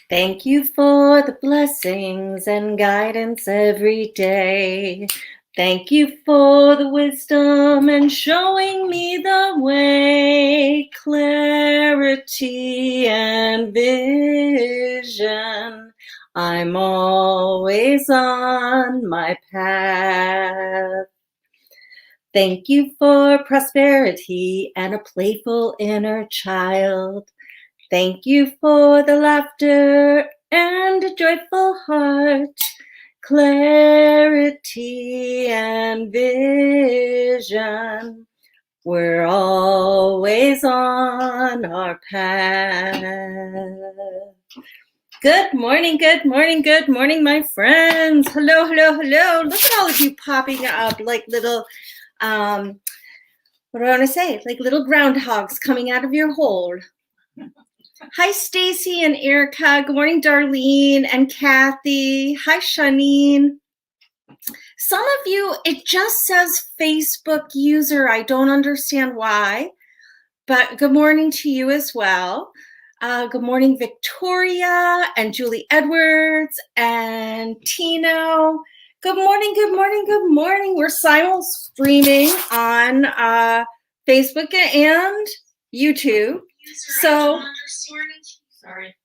Thank you for the blessings and guidance every day. Thank you for the wisdom and showing me the way, clarity and vision. I'm always on my path. Thank you for prosperity and a playful inner child. Thank you for the laughter and a joyful heart, clarity and vision. We're always on our path. Good morning, good morning, good morning, my friends. Hello, hello, hello. Look at all of you popping up like little, what do I want to say? Like little groundhogs coming out of your hole. Hi, Stacy and Erica. Good morning, Darlene and Kathy. Hi, Shanine. Some of you, it just says Facebook user. I don't understand why, but good morning to you as well. Good morning, Victoria and Julie Edwards and Tino. Good morning, good morning, good morning. We're simul streaming on Facebook and YouTube. So, sorry.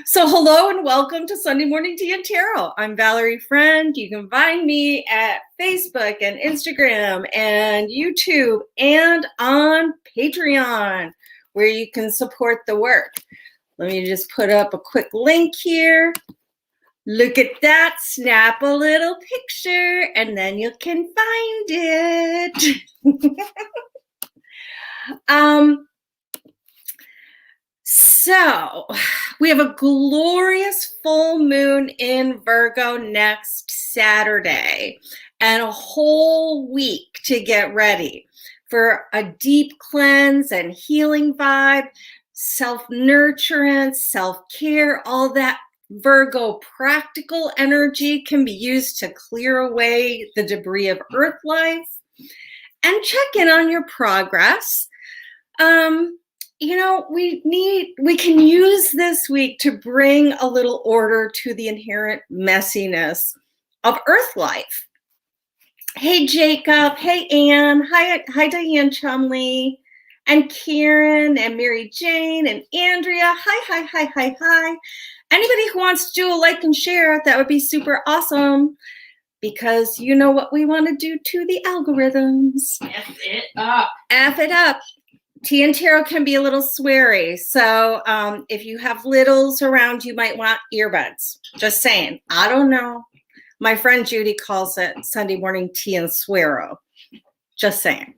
So hello and welcome to Sunday Morning Tea and Tarot. I'm Valerie Friend. You can find me at Facebook and Instagram and YouTube and on Patreon, where you can support the work. Let me just put up a quick link here. Look at that, snap a little picture, and then you can find it. So we have a glorious full moon in Virgo next Saturday and a whole week to get ready for a deep cleanse and healing vibe, self-nurturance, self-care, all that Virgo practical energy can be used to clear away the debris of Earth life and check in on your progress. You know, we can use this week to bring a little order to the inherent messiness of Earth life. Hey, Jacob. Hey, Anne. Hi, Diane Chumley and Karen and Mary Jane and Andrea. Hi. Anybody who wants to do a like and share, that would be super awesome, because you know what we want to do to the algorithms. F it up. F it up. Tea and Tarot can be a little sweary, so if you have littles around, you might want earbuds. Just saying. I don't know. My friend Judy calls it Sunday morning tea and swearo. Just saying.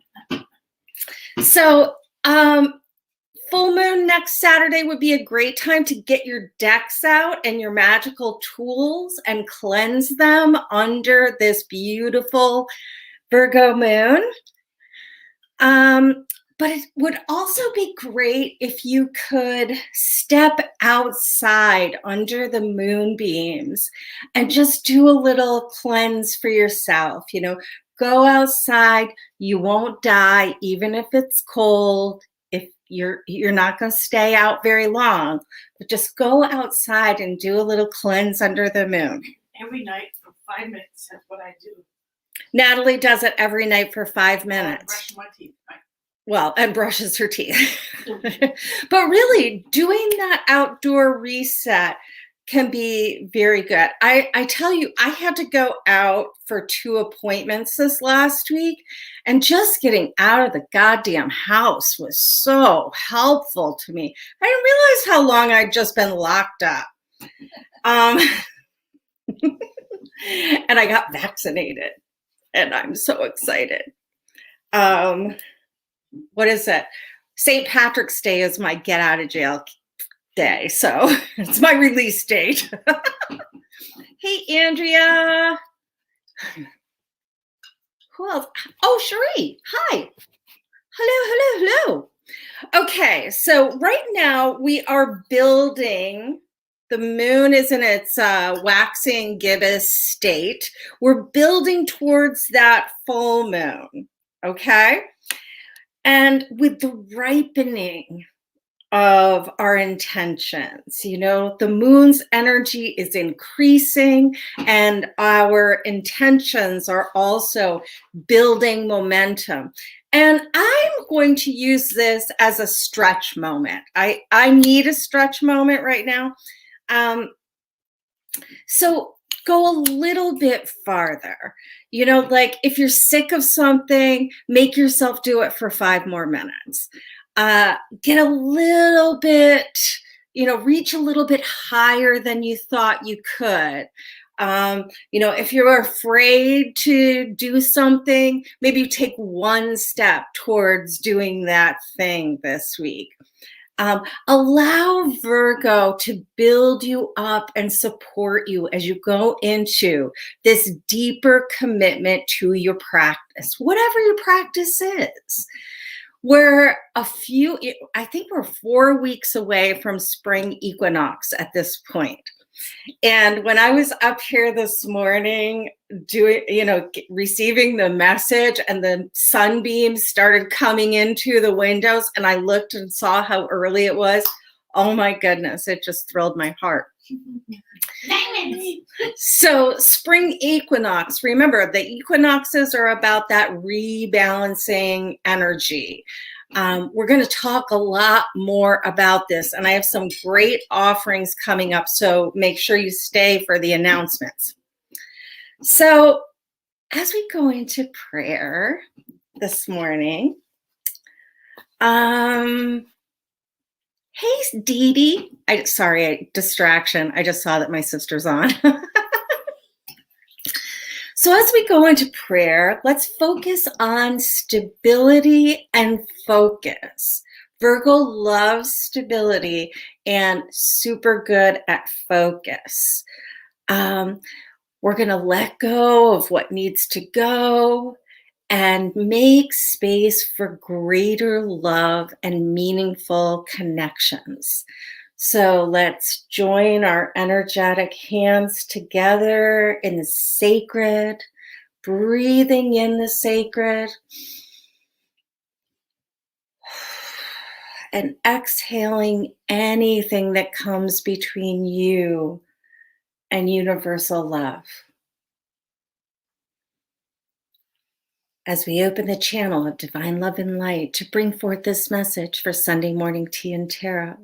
So full moon next Saturday would be a great time to get your decks out and your magical tools and cleanse them under this beautiful Virgo moon. But it would also be great if you could step outside under the moonbeams and just do a little cleanse for yourself. You know, go outside. You won't die, even if it's cold. If you're not going to stay out very long, but just go outside and do a little cleanse under the moon. Every night for 5 minutes. That's what I do. Natalie does it every night for 5 minutes. Brush my teeth. Well, and brushes her teeth. But really, doing that outdoor reset can be very good. I tell you, I had to go out for 2 appointments this last week, and just getting out of the goddamn house was so helpful to me. I didn't realize how long I'd just been locked up. And I got vaccinated, and I'm so excited. What is it? St. Patrick's Day is my get out of jail day. So it's my release date. Hey, Andrea. Who else? Oh, Cherie. Hi. Hello. Okay. So right now we are building. The moon is in its waxing gibbous state. We're building towards that full moon. Okay. And with the ripening of our intentions. You know, the moon's energy is increasing, and our intentions are also building momentum. And I'm going to use this as a stretch moment. I need a stretch moment right now. So go a little bit farther. You know, like if you're sick of something, make yourself do it for 5 more minutes. Get a little bit, you know, reach a little bit higher than you thought you could. You know, if you're afraid to do something, maybe take one step towards doing that thing this week. Allow Virgo to build you up and support you as you go into this deeper commitment to your practice, whatever your practice is. I think we're 4 weeks away from spring equinox at this point. And when I was up here this morning receiving the message, and the sunbeams started coming into the windows, and I looked and saw how early it was, oh my goodness, it just thrilled my heart. So spring equinox, remember the equinoxes are about that rebalancing energy. We're going to talk a lot more about this, and I have some great offerings coming up, so make sure you stay for the announcements. So as we go into prayer this morning, hey, Dee Dee. Distraction. I just saw that my sister's on. So as we go into prayer, let's focus on stability and focus. Virgo loves stability and super good at focus. We're going to let go of what needs to go and make space for greater love and meaningful connections. So let's join our energetic hands together in the sacred, breathing in the sacred, and exhaling anything that comes between you and universal love. As we open the channel of divine love and light to bring forth this message for Sunday morning tea and tarot,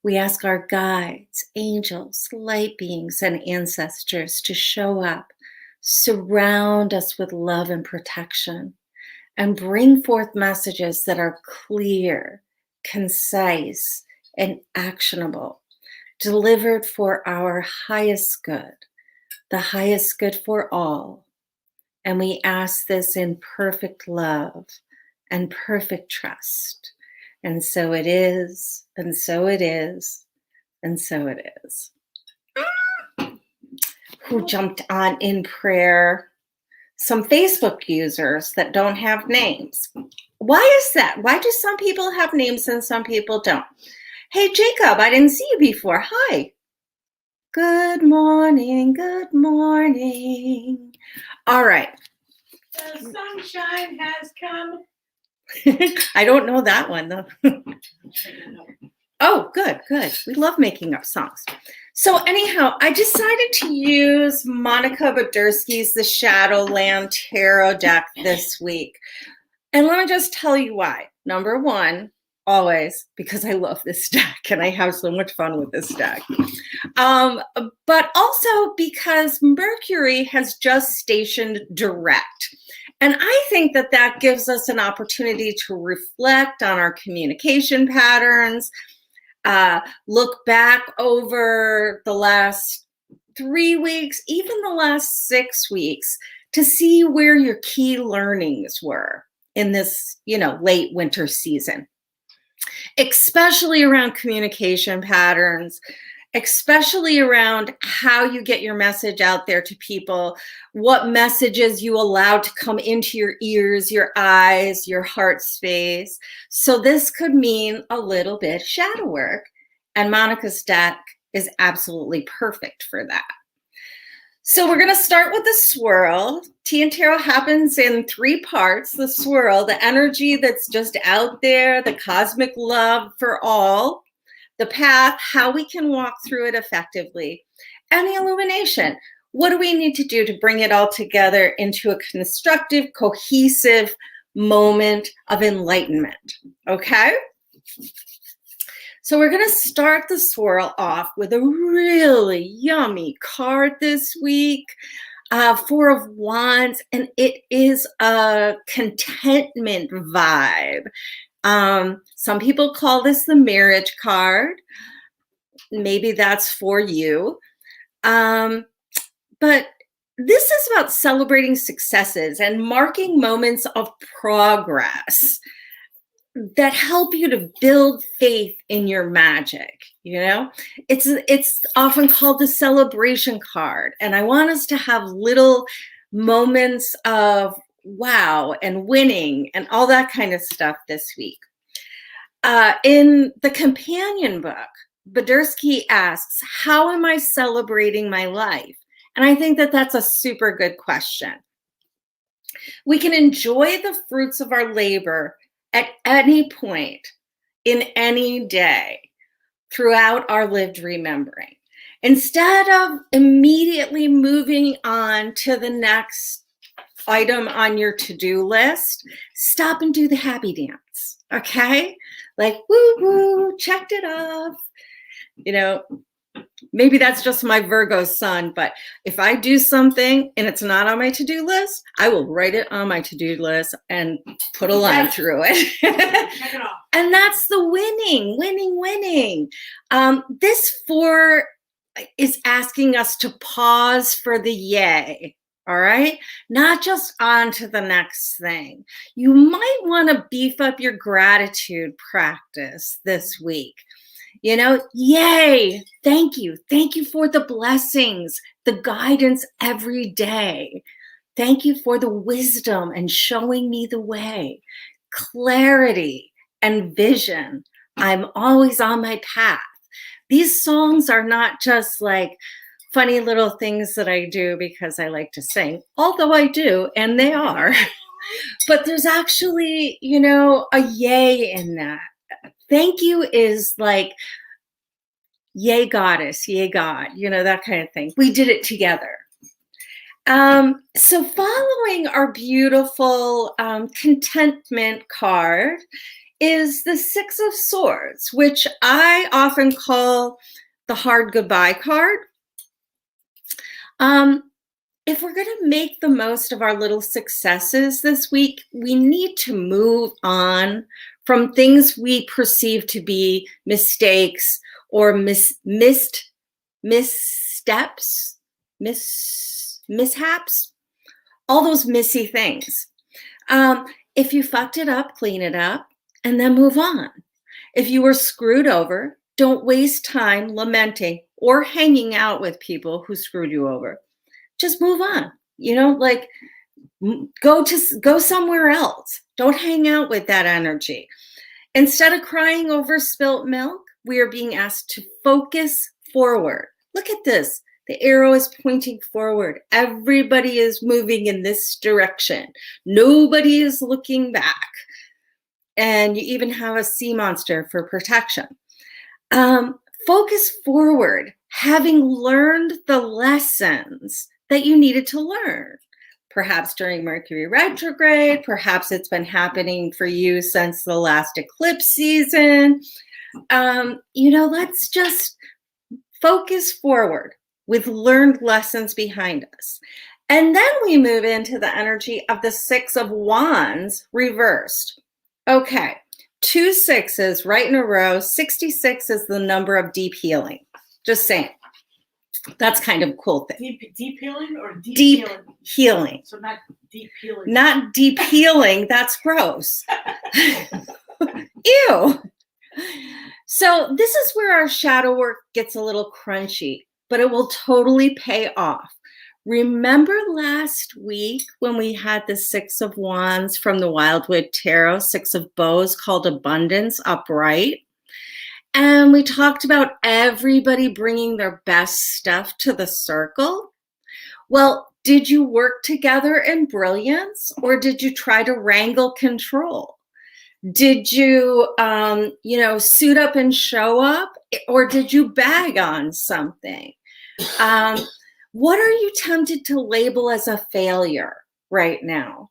we ask our guides, angels, light beings, and ancestors to show up, surround us with love and protection, and bring forth messages that are clear, concise, and actionable, delivered for our highest good, the highest good for all. And we ask this in perfect love and perfect trust. And so it is, and so it is, and so it is. Who jumped on in prayer? Some Facebook users that don't have names. Why is that? Why do some people have names and some people don't? Hey, Jacob, I didn't see you before. Hi. Good morning, good morning. All right. The sunshine has come. I don't know that one though. Oh, good. We love making up songs. So anyhow, I decided to use Monica Badursky's The Shadowland Tarot deck this week. And let me just tell you why. Number one, always, because I love this deck and I have so much fun with this deck. But also because Mercury has just stationed direct. And I think that that gives us an opportunity to reflect on our communication patterns, look back over the last 3 weeks, even the last 6 weeks, to see where your key learnings were in this, late winter season, especially around communication patterns, especially around how you get your message out there to people, what messages you allow to come into your ears, your eyes, your heart space. So this could mean a little bit of shadow work, and Monica's deck is absolutely perfect for that. So we're going to start with the swirl. Tea and Tarot happens in 3 parts: the swirl, the energy that's just out there, the cosmic love for all, the path, how we can walk through it effectively, and the illumination. What do we need to do to bring it all together into a constructive, cohesive moment of enlightenment? Okay? So we're going to start the swirl off with a really yummy card this week. 4 of Wands, and it is a contentment vibe. Some people call this the marriage card. Maybe that's for you. But this is about celebrating successes and marking moments of progress that help you to build faith in your magic. You know, it's often called the celebration card. And I want us to have little moments of wow and winning and all that kind of stuff this week. In the companion book, Badursky asks, how am I celebrating my life? And I think that that's a super good question. We can enjoy the fruits of our labor at any point in any day throughout our lived remembering. Instead of immediately moving on to the next item on your to-do list, stop and do the happy dance, okay? Like, woo woo, checked it off. You know, maybe that's just my Virgo sun, but if I do something and it's not on my to-do list, I will write it on my to-do list and put a line through it. Check it off. And that's the winning. This 4 is asking us to pause for the yay. All right, not just on to the next thing. You might want to beef up your gratitude practice this week. You know, yay, thank you. Thank you for the blessings, the guidance every day. Thank you for the wisdom and showing me the way, clarity and vision. I'm always on my path. These songs are not just like funny little things that I do because I like to sing, although I do, and they are. But there's actually, you know, a yay in that. Thank you is like, yay goddess, yay God, you know, that kind of thing. We did it together. So following our beautiful contentment card is the 6 of Swords, which I often call the hard goodbye card. If we're going to make the most of our little successes this week, we need to move on from things we perceive to be mistakes or missteps, mishaps, all those missy things. If you fucked it up, clean it up, and then move on. If you were screwed over, don't waste time lamenting or hanging out with people who screwed you over. Just move on. You know, like go somewhere else. Don't hang out with that energy. Instead of crying over spilt milk, we are being asked to focus forward. Look at this. The arrow is pointing forward. Everybody is moving in this direction. Nobody is looking back. And you even have a sea monster for protection. Focus forward, having learned the lessons that you needed to learn. Perhaps during Mercury retrograde, perhaps it's been happening for you since the last eclipse season. You know, let's just focus forward with learned lessons behind us. And then we move into the energy of the 6 of Wands reversed. Okay, 2 6s right in a row. 66 is the number of deep healing. Just saying. That's kind of a cool thing. Deep healing or deep healing? Healing. So not deep healing. Not deep healing. That's gross. Ew. So this is where our shadow work gets a little crunchy, but it will totally pay off. Remember last week when we had the 6 of Wands from the Wildwood Tarot, 6 of Bows called Abundance Upright? And we talked about everybody bringing their best stuff to the circle. Well, Did you work together in brilliance, or did you try to wrangle control? Did you, suit up and show up, or did you bag on something? What are you tempted to label as a failure right now?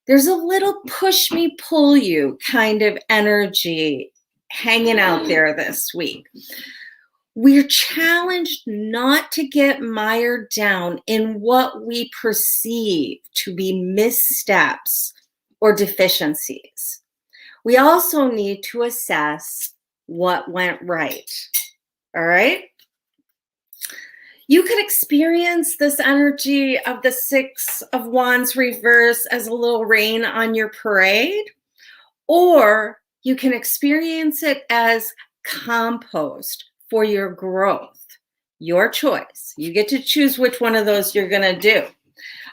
There's a little push me, pull you kind of energy hanging out there this week. We're challenged not to get mired down in what we perceive to be missteps or deficiencies. We also need to assess what went right. All right? You could experience this energy of the Six of Wands reverse as a little rain on your parade, or you can experience it as compost for your growth. Your choice. You get to choose which one of those you're going to do.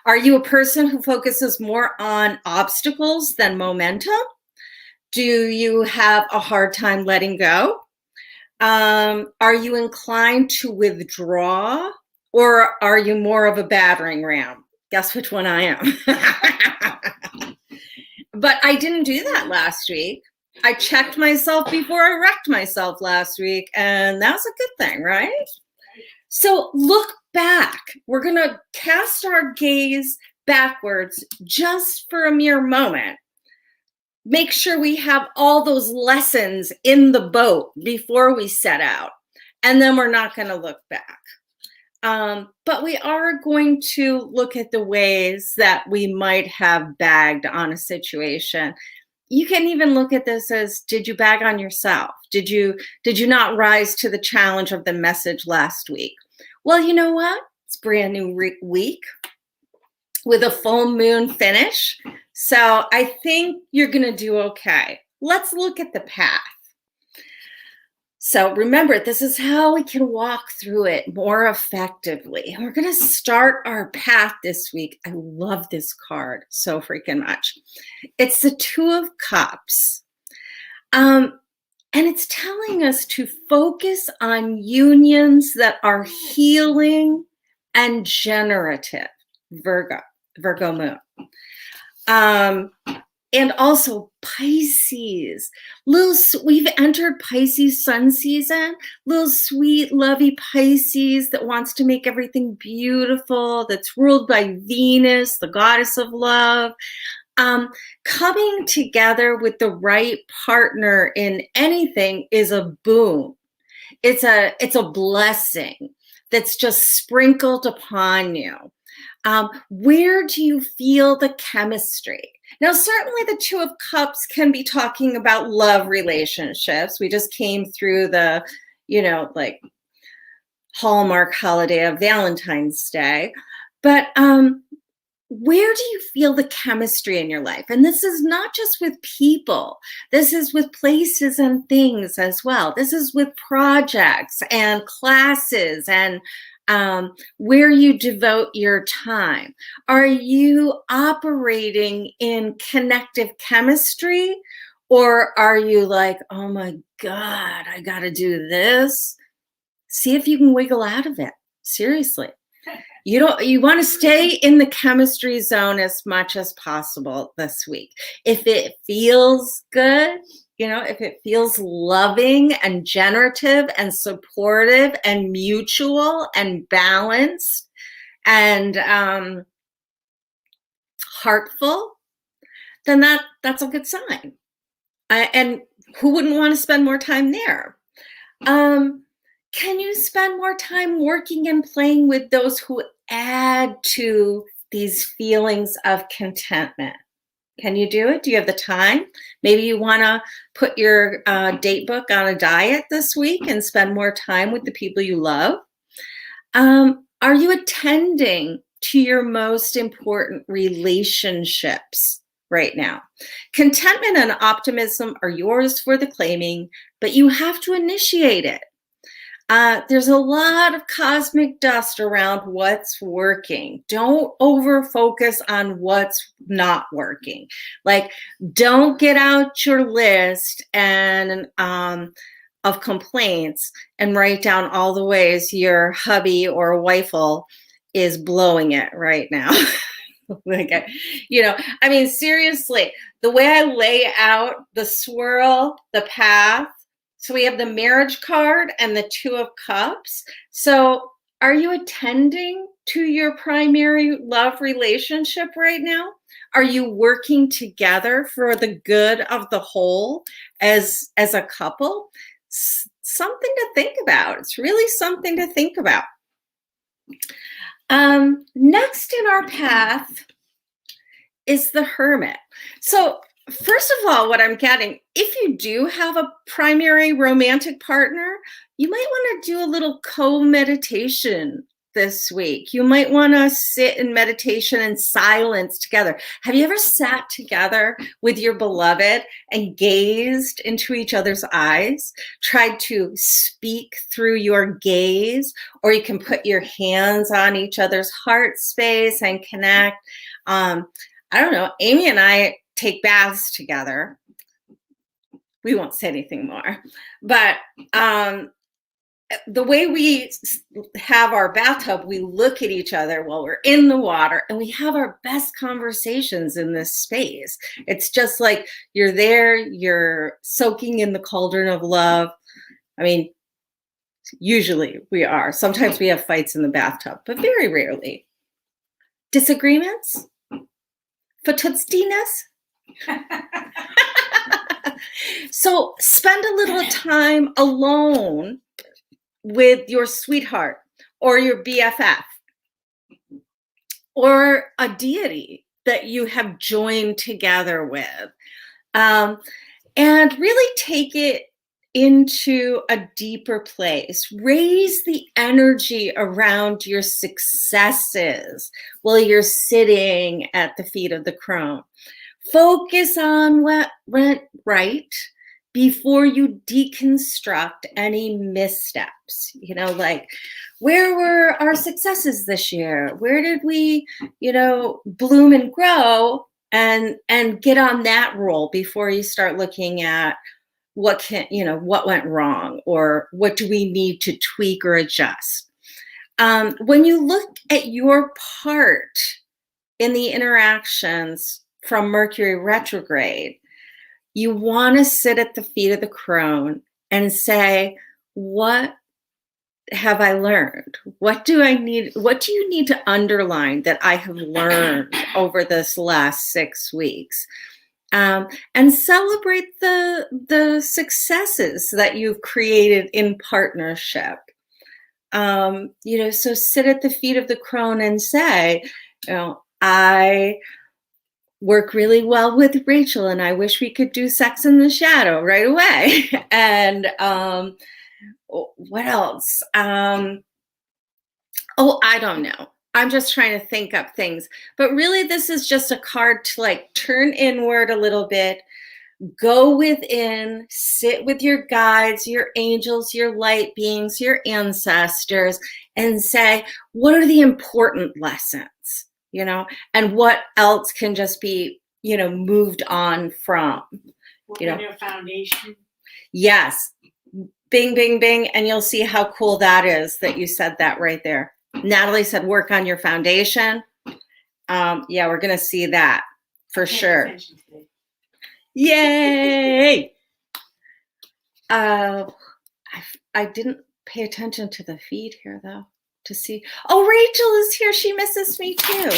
Are you a person who focuses more on obstacles than momentum? Do you have a hard time letting go? Are you inclined to withdraw, or are you more of a battering ram? Guess which one I am. But I didn't do that last week. I checked myself before I wrecked myself last week, and that's a good thing, right? So look back. We're going to cast our gaze backwards just for a mere moment. Make sure we have all those lessons in the boat before we set out. And then we're not going to look back. But we are going to look at the ways that we might have bagged on a situation. You can even look at this as, did you bag on yourself? Did you not rise to the challenge of the message last week? Well, you know what? It's a brand new week with a full moon finish. So I think you're going to do okay. Let's look at the path. So remember, this is how we can walk through it more effectively. We're going to start our path this week. I love this card so freaking much. It's the Two of Cups. And it's telling us to focus on unions that are healing and generative, Virgo moon. And also Pisces. We've entered Pisces sun season. Little sweet, lovey Pisces that wants to make everything beautiful, that's ruled by Venus, the goddess of love. Coming together with the right partner in anything is a boon. It's a blessing that's just sprinkled upon you. Where do you feel the chemistry? Now, certainly the Two of Cups can be talking about love relationships. We just came through the, Hallmark holiday of Valentine's Day. But where do you feel the chemistry in your life? And this is not just with people. This is with places and things as well. This is with projects and classes and where you devote your time. Are you operating in connective chemistry, or are you like, oh my God, I got to do this? See if you can wiggle out of it. Seriously. You want to stay in the chemistry zone as much as possible this week. If it feels good, if it feels loving and generative and supportive and mutual and balanced and heartful, then that's a good sign. And who wouldn't want to spend more time there? Can you spend more time working and playing with those who add to these feelings of contentment? Can you do it? Do you have the time? Maybe you want to put your date book on a diet this week and spend more time with the people you love. Are you attending to your most important relationships right now? Contentment and optimism are yours for the claiming, but you have to initiate it. There's a lot of cosmic dust around what's working. Don't over focus on what's not working. Like, don't get out your list and of complaints and write down all the ways your hubby or wife'll is blowing it right now. Like, I mean, seriously, the way I lay out the swirl, the path. So we have the marriage card and the 2 of cups. So are you attending to your primary love relationship right now? Are you working together for the good of the whole as a couple? Something to think about. It's really something to think about. Next in our path is the Hermit. So first of all, what I'm getting, if you do have a primary romantic partner, you might want to do a little co-meditation this week. You might want to sit in meditation and silence together. Have you ever sat together with your beloved and gazed into each other's eyes, tried to speak through your gaze, or you can put your hands on each other's heart space and connect? I don't know. Amy and I take baths together. We won't say anything more, but the way we have our bathtub, we look at each other while we're in the water and we have our best conversations in this space. It's just like you're there, you're soaking in the cauldron of love. I mean, usually we are. Sometimes we have fights in the bathtub, but very rarely. Disagreements? Fatutstiness? So spend a little time alone with your sweetheart or your BFF or a deity that you have joined together with, and really take it into a deeper place. Raise the energy around your successes while you're sitting at the feet of the crone. Focus on what went right before you deconstruct any missteps. Like, where were our successes this year? Where did we, bloom and grow, and get on that roll before you start looking at what went wrong, or what do we need to tweak or adjust. When you look at your part in the interactions from Mercury retrograde, you want to sit at the feet of the crone and say, what have I learned? What do you need to underline that I have learned over this last 6 weeks? And celebrate the successes that you've created in partnership. So sit at the feet of the crone and say, I work really well with Rachel, and I wish we could do sex in the shadow right away. And what else? I don't know. I'm just trying to think up things. But really, this is just a card to turn inward a little bit, go within, sit with your guides, your angels, your light beings, your ancestors, and say, what are the important lessons? And what else can just be, moved on from. Work on your foundation. Yes. Bing, bing, bing. And you'll see how cool that is that you said that right there. Natalie said, work on your foundation. Yeah, we're going to see that for sure. Yay. I didn't pay attention to the feed here, though, to see. Oh, Rachel is here. She misses me too.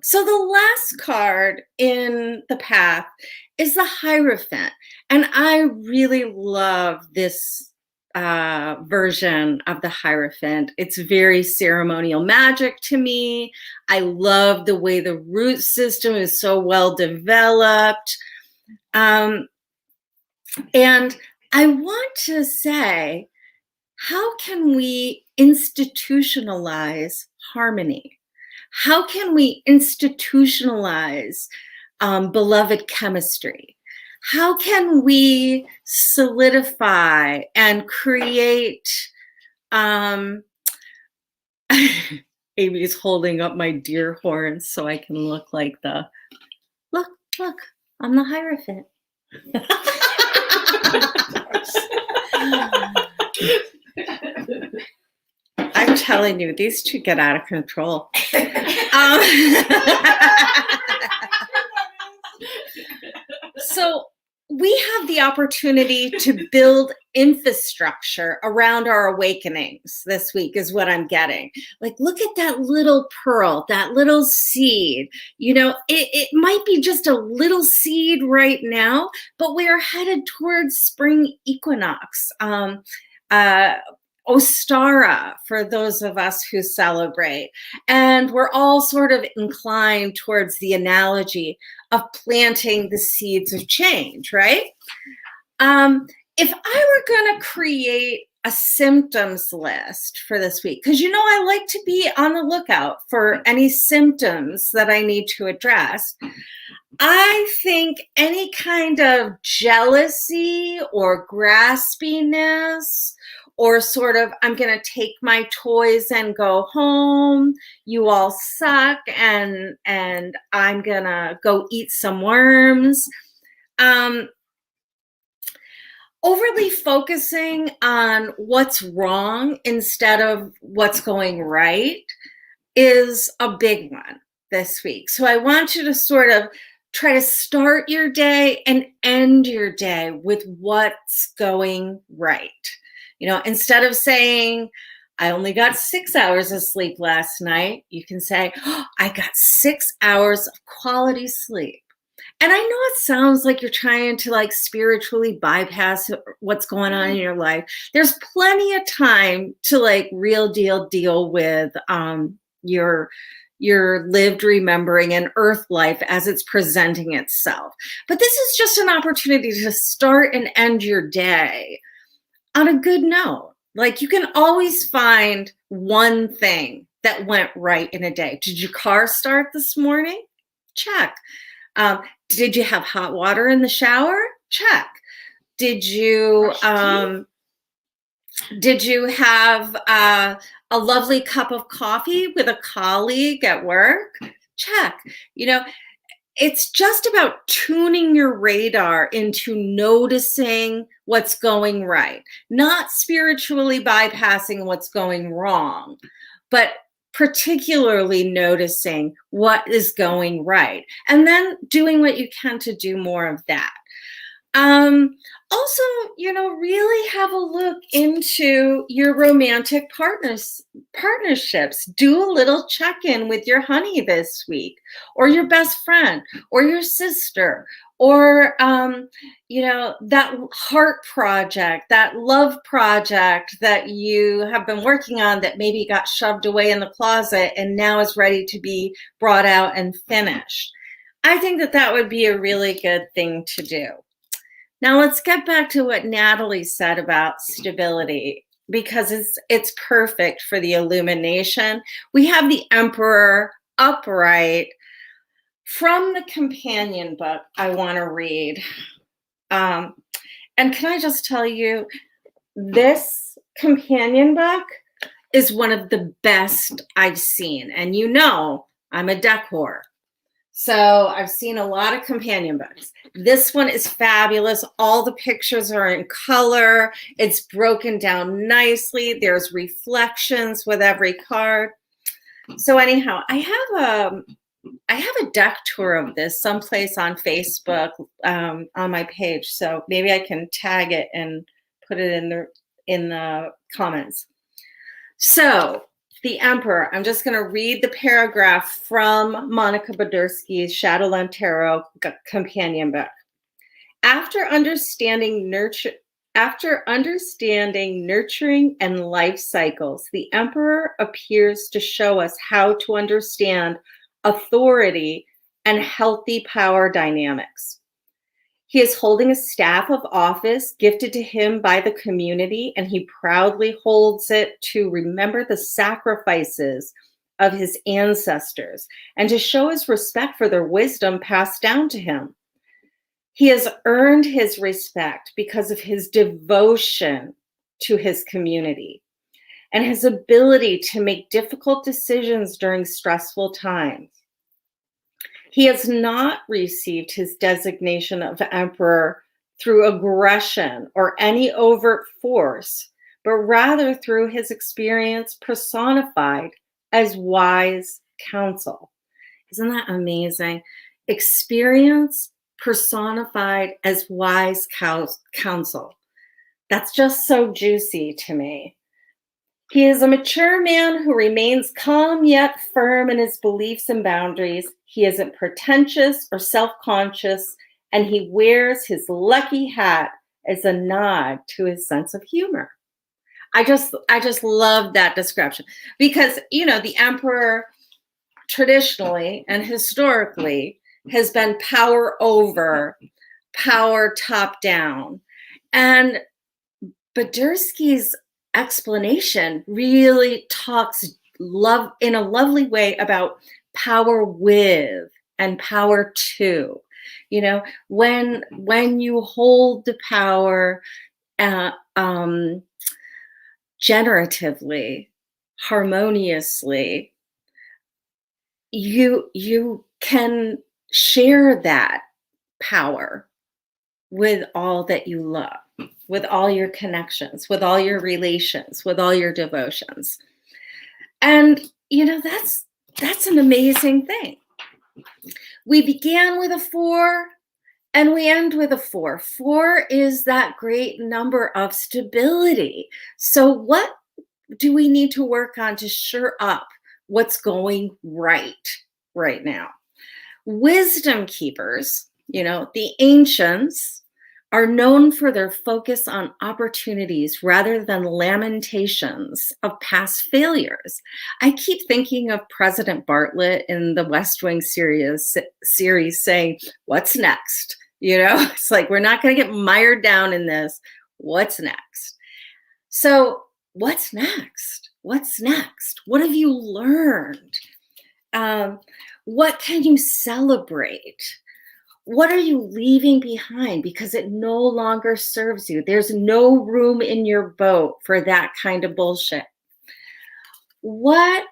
So the last card in the path is the Hierophant. And I really love this version of the Hierophant. It's very ceremonial magic to me. I love the way the root system is so well developed. And I want to say, how can we institutionalize harmony? How can we institutionalize beloved chemistry? How can we solidify and create? Amy's holding up my deer horns so I can look like look, I'm the Hierophant. I telling you, these two get out of control. So we have the opportunity to build infrastructure around our awakenings this week is what I'm getting. Like, look at that little pearl, that little seed. You know, it might be just a little seed right now, but we are headed towards spring equinox. Ostara for those of us who celebrate. And we're all sort of inclined towards the analogy of planting the seeds of change, right? If I were going to create a symptoms list for this week, because you know I like to be on the lookout for any symptoms that I need to address, I think any kind of jealousy or graspiness or sort of, I'm going to take my toys and go home, you all suck, and I'm going to go eat some worms. Overly focusing on what's wrong instead of what's going right is a big one this week. So I want you to sort of try to start your day and end your day with what's going right. You know, instead of saying, I only got 6 hours of sleep last night, you can say, oh, I got 6 hours of quality sleep. And I know it sounds like you're trying to like spiritually bypass what's going on in your life. There's plenty of time to like real deal with your lived remembering and earth life as it's presenting itself. But this is just an opportunity to start and end your day on a good note. Like, you can always find one thing that went right in a day. Did your car start this morning? Check. Did you have hot water in the shower? Check. Did you have a lovely cup of coffee with a colleague at work? Check. You know, it's just about tuning your radar into noticing what's going right, not spiritually bypassing what's going wrong, but particularly noticing what is going right and then doing what you can to do more of that. Also, you know, really have a look into your romantic partnerships. Do a little check-in with your honey this week, or your best friend, or your sister, or, you know, that heart project, that love project that you have been working on that maybe got shoved away in the closet and now is ready to be brought out and finished. I think that would be a really good thing to do. Now let's get back to what Natalie said about stability, because it's perfect for the illumination. We have the Emperor upright from the companion book I want to read. And can I just tell you, this companion book is one of the best I've seen. And you know, I'm a deck whore. So I've seen a lot of companion books. This one is fabulous. All the pictures are in color. It's broken down nicely. There's reflections with every card. So anyhow, I have a deck tour of this someplace on Facebook on my page. So maybe I can tag it and put it in the comments. So the Emperor, I'm just going to read the paragraph from Monica Badursky's Shadowland Tarot companion book. After understanding nurturing and life cycles, the Emperor appears to show us how to understand authority and healthy power dynamics. He is holding a staff of office gifted to him by the community, and he proudly holds it to remember the sacrifices of his ancestors and to show his respect for their wisdom passed down to him. He has earned his respect because of his devotion to his community and his ability to make difficult decisions during stressful times. He has not received his designation of emperor through aggression or any overt force, but rather through his experience personified as wise counsel. Isn't that amazing? Experience personified as wise counsel. That's just so juicy to me. He is a mature man who remains calm yet firm in his beliefs and boundaries. He isn't pretentious or self-conscious, and he wears his lucky hat as a nod to his sense of humor. I just love that description because, you know, the emperor traditionally and historically has been power over, power top down. And Badursky's explanation really talks in a lovely way about power with and power to. You know, when you hold the power generatively, harmoniously, you can share that power with all that you love, with all your connections, with all your relations, with all your devotions. And, you know, that's an amazing thing. We began with a 4 and we end with a 4. 4 is that great number of stability. So what do we need to work on to shore up what's going right now? Wisdom keepers, you know, the ancients, are known for their focus on opportunities rather than lamentations of past failures. I keep thinking of President Bartlett in the West Wing series saying, "What's next?" You know, it's like, we're not going to get mired down in this. What's next? So what's next? What's next? What have you learned? What can you celebrate? What are you leaving behind because it no longer serves you? There's no room in your boat for that kind of bullshit. What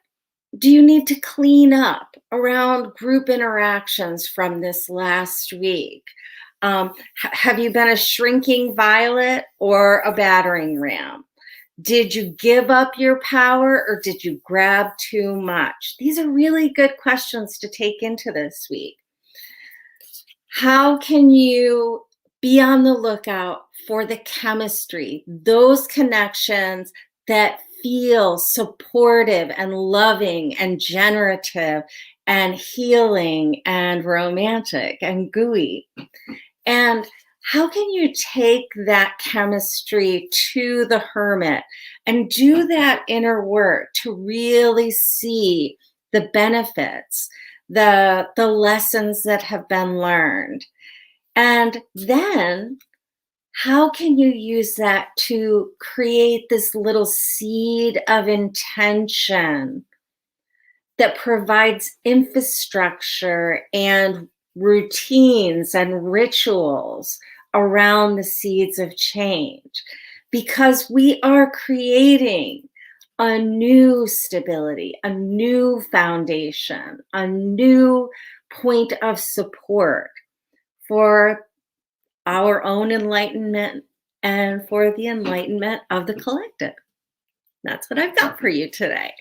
do you need to clean up around group interactions from this last week? Have you been a shrinking violet or a battering ram? Did you give up your power or did you grab too much? These are really good questions to take into this week. How can you be on the lookout for the chemistry, those connections that feel supportive and loving and generative and healing and romantic and gooey? And how can you take that chemistry to the Hermit and do that inner work to really see the benefits, the lessons that have been learned? And then how can you use that to create this little seed of intention that provides infrastructure and routines and rituals around the seeds of change? Because we are creating a new stability, a new foundation, a new point of support for our own enlightenment and for the enlightenment of the collective. That's what I've got for you today.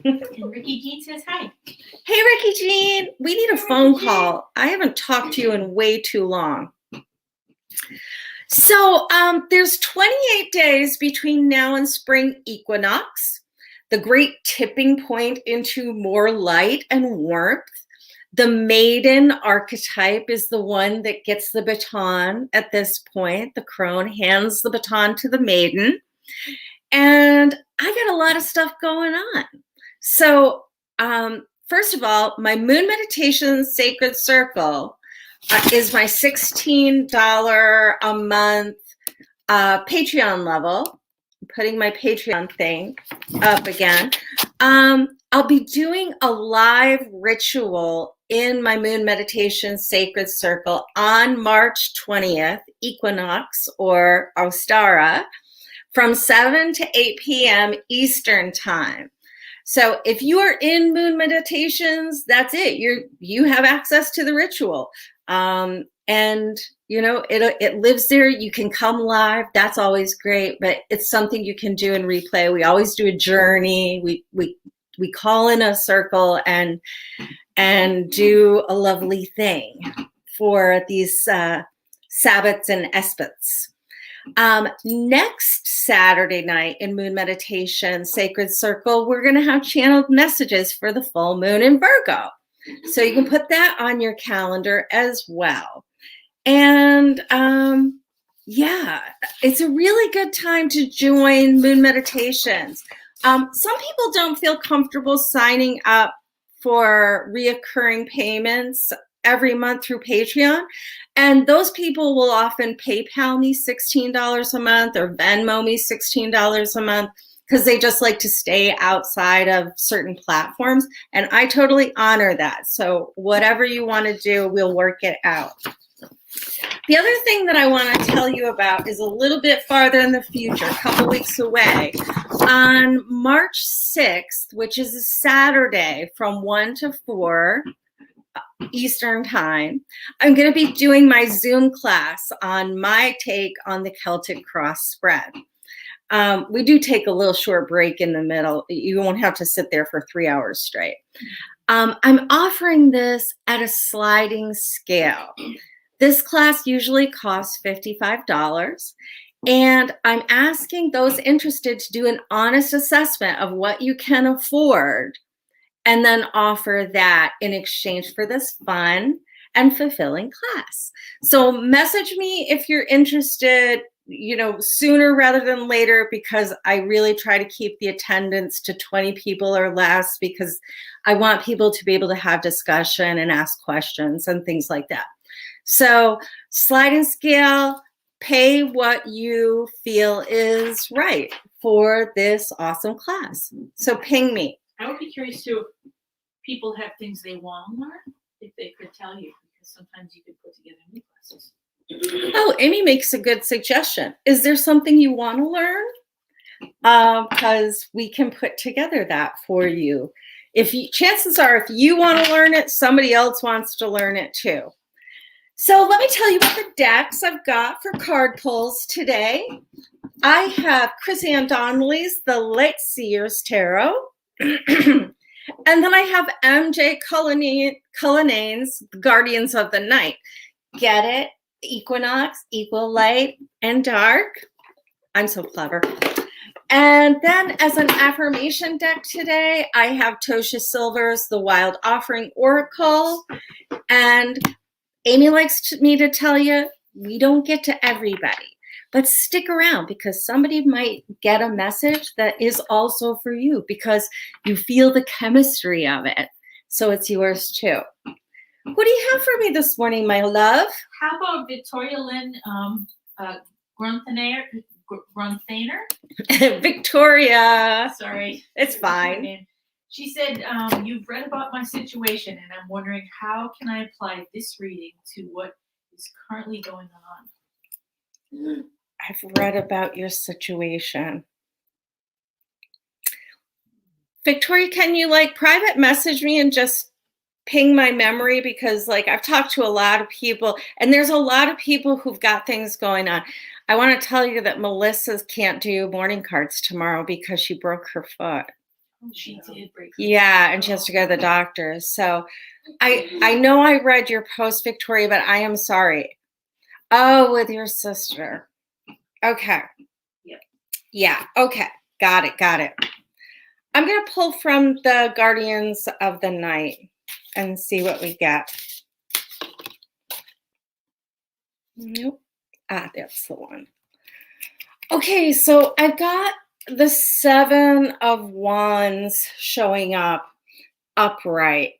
And Ricky Jean says hi. Hey, Ricky Jean, we need a phone call. I haven't talked to you in way too long. So there's 28 days between now and spring equinox, the great tipping point into more light and warmth. The maiden archetype is the one that gets the baton at this point. The crone hands the baton to the maiden. And I got a lot of stuff going on. So first of all, my Moon Meditation Sacred Circle is my $16 a month Patreon level. I'm putting my Patreon thing up again. I'll be doing a live ritual in my Moon Meditation Sacred Circle on March 20th, Equinox or Ostara, from 7 to 8 p.m. Eastern Time. So if you are in Moon Meditations, that's it. You have access to the ritual. And it lives there. You can come live. That's always great, but it's something you can do in replay. We always do a journey. We call in a circle and do a lovely thing for these Sabbats and Espats. Next Saturday night in Moon Meditation, Sacred Circle, we're going to have channeled messages for the full moon in Virgo. So you can put that on your calendar as well. And yeah, it's a really good time to join Moon Meditations. Some people don't feel comfortable signing up for reoccurring payments every month through Patreon. And those people will often PayPal me $16 a month or Venmo me $16 a month because they just like to stay outside of certain platforms. And I totally honor that. So whatever you want to do, we'll work it out. The other thing that I want to tell you about is a little bit farther in the future, a couple weeks away. On March 6th, which is a Saturday from 1 to 4 Eastern time, I'm going to be doing my Zoom class on my take on the Celtic cross spread. We do take a little short break in the middle. You won't have to sit there for 3 hours straight. I'm offering this at a sliding scale. This class usually costs $55, and I'm asking those interested to do an honest assessment of what you can afford and then offer that in exchange for this fun and fulfilling class. So message me if you're interested, sooner rather than later, because I really try to keep the attendance to 20 people or less because I want people to be able to have discussion and ask questions and things like that. So sliding scale, pay what you feel is right for this awesome class. So ping me. I would be curious too if people have things they want to learn, if they could tell you, because sometimes you could put together new classes. Oh, Amy makes a good suggestion. Is there something you want to learn? Because we can put together that for you. Chances are, if you want to learn it, somebody else wants to learn it too. So let me tell you about the decks I've got for card pulls today. I have Chris Ann Donnelly's The Light Seers Tarot. And then I have MJ Cullinane's Guardians of the Night. Get it? Equinox, equal light and dark. I'm so clever. And then as an affirmation deck today, I have Tosha Silver's The Wild Offering Oracle. And Amy likes me to tell you, we don't get to everybody, but stick around because somebody might get a message that is also for you because you feel the chemistry of it. So it's yours too. What do you have for me this morning, my love? How about Victoria Lynn Grunthaner? Victoria. Sorry. It's fine. She said, you've read about my situation, and I'm wondering how can I apply this reading to what is currently going on? I've read about your situation. Victoria, can you private message me and just ping my memory? Because I've talked to a lot of people, and there's a lot of people who've got things going on. I want to tell you that Melissa can't do morning cards tomorrow because she broke her foot. She did break. Yeah, and she has to go to the doctor. So I know I read your post, Victoria, but I am sorry. Oh, with your sister. Okay. Yep. Yeah. Okay. Got it. I'm going to pull from the Guardians of the Night and see what we get. Nope. That's the one. Okay, so I got the 7 of Wands showing up upright.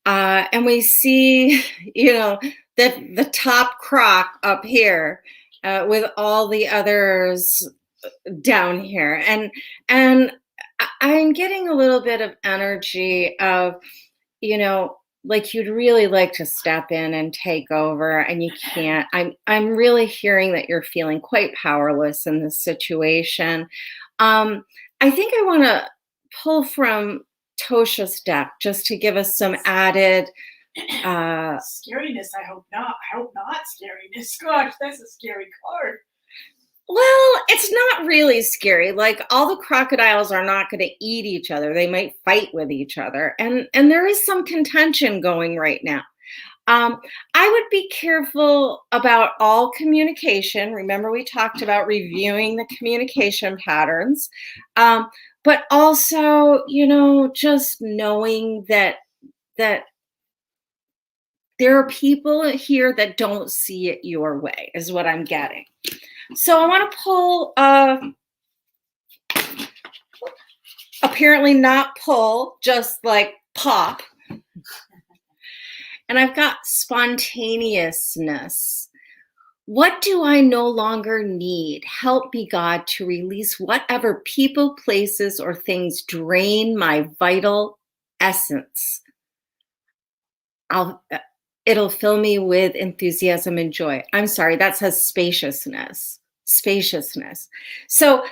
And we see, the top croc up here with all the others down here. And I'm getting a little bit of energy of, you'd really like to step in and take over and you can't. I'm really hearing that you're feeling quite powerless in this situation. I think I want to pull from Tosha's deck just to give us some added Scariness, I hope not. I hope not scariness. Gosh, that's a scary card. Well, it's not really scary. Like, all the crocodiles are not going to eat each other. They might fight with each other. And there is some contention going right now. I would be careful about all communication. Remember, we talked about reviewing the communication patterns. But also, just knowing that there are people here that don't see it your way is what I'm getting. So I want to pull, apparently not pull, just like pop. And I've got spontaneousness. What do I no longer need? Help me, God, to release whatever people, places, or things drain my vital essence. It'll fill me with enthusiasm and joy. I'm sorry, that says spaciousness. Spaciousness. So,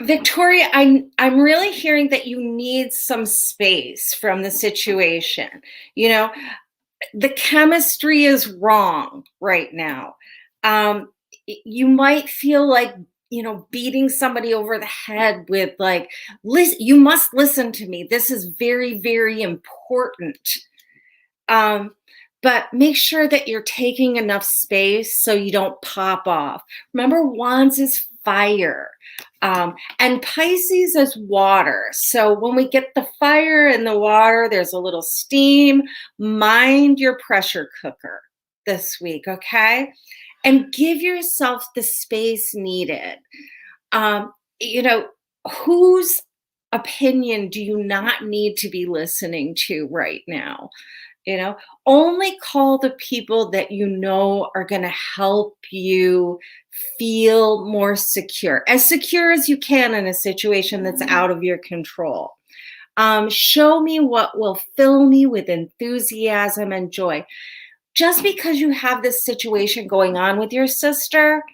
Victoria, I'm really hearing that you need some space from the situation. The chemistry is wrong right now. You might feel like, beating somebody over the head with like, listen, you must listen to me. This is very, very important. But make sure that you're taking enough space so you don't pop off. Remember, Wands is fire. And Pisces is water. So when we get the fire and the water, there's a little steam. Mind your pressure cooker this week, okay? And give yourself the space needed. Whose opinion do you not need to be listening to right now? Only call the people that are going to help you feel more secure as you can in a situation that's out of your control. Show me what will fill me with enthusiasm and joy. Just because you have this situation going on with your sister,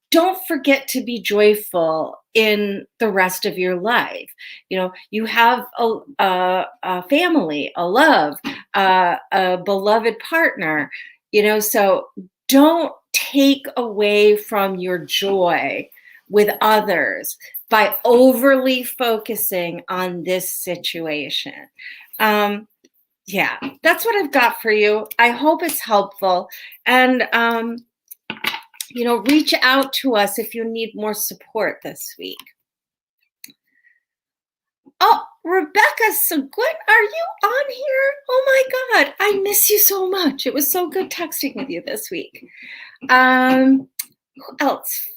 don't forget to be joyful in the rest of your life. You have a family, a love, a beloved partner, so don't take away from your joy with others by overly focusing on this situation. Yeah, that's what I've got for you. I hope it's helpful. And, reach out to us if you need more support this week. Oh, Rebecca Seguin, are you on here? Oh my God, I miss you so much. It was so good texting with you this week. Who else?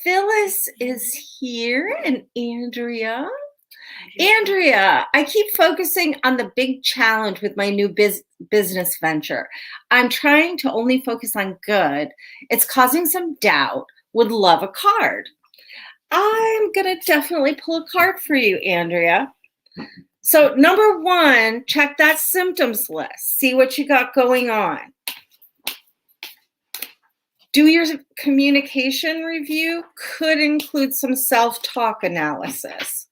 Phyllis is here, and Andrea. Andrea, I keep focusing on the big challenge with my new business venture. I'm trying to only focus on good. It's causing some doubt. Would love a card. I'm going to definitely pull a card for you, Andrea. So number 1, check that symptoms list. See what you got going on. Do your communication review. Could include some self-talk analysis.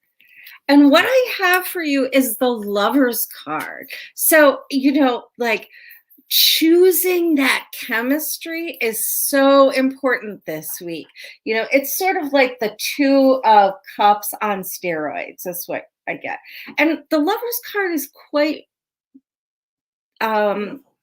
And what I have for you is the Lover's card. So, choosing that chemistry is so important this week. It's sort of like the 2 of cups on steroids. That's what I get. And the Lover's card is quite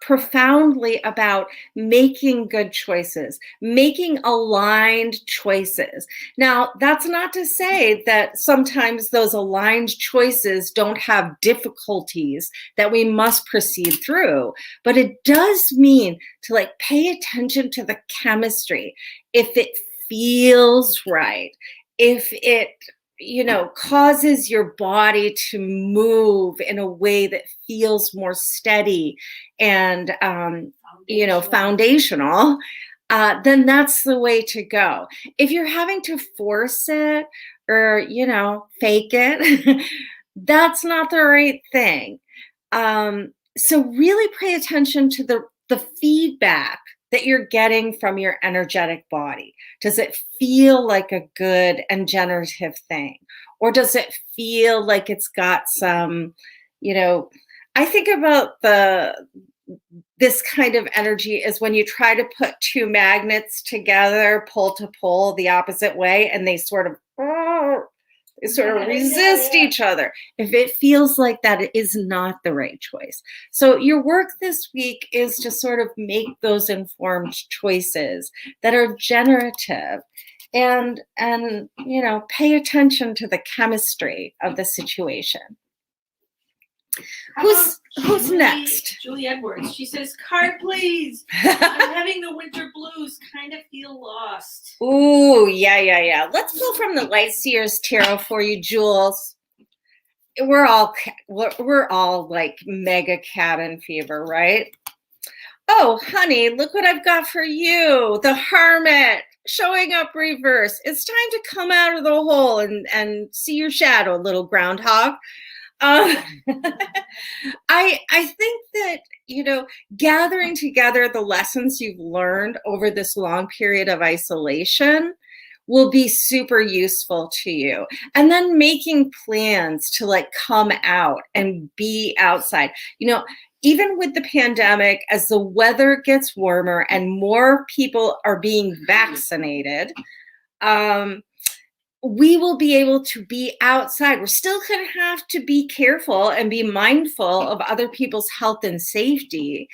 profoundly about making good choices, making aligned choices. Now, that's not to say that sometimes those aligned choices don't have difficulties that we must proceed through, but it does mean to pay attention to the chemistry. If it feels right, if it causes your body to move in a way that feels more steady and, foundational, then that's the way to go. If you're having to force it or, fake it, that's not the right thing. So really pay attention to the feedback that you're getting from your energetic body. Does it feel like a good and generative thing? Or does it feel like it's got some, I think about this kind of energy is when you try to put two magnets together, pole to pole, the opposite way, and they sort of resist each other. If it feels like that, it is not the right choice. So your work this week is to sort of make those informed choices that are generative, and pay attention to the chemistry of the situation. Who's next? Julie Edwards. She says, "Card, please. I'm having the winter blues. Kind of feel lost." Ooh, yeah. Let's pull from the Light Seers Tarot for you, Jules. We're all like mega cabin fever, right? Oh, honey, look what I've got for you. The Hermit showing up reverse. It's time to come out of the hole and see your shadow, little groundhog. I think that, gathering together the lessons you've learned over this long period of isolation will be super useful to you. And then making plans to like come out and be outside. Even with the pandemic, as the weather gets warmer and more people are being vaccinated, we will be able to be outside. We're still going to have to be careful and be mindful of other people's health and safety.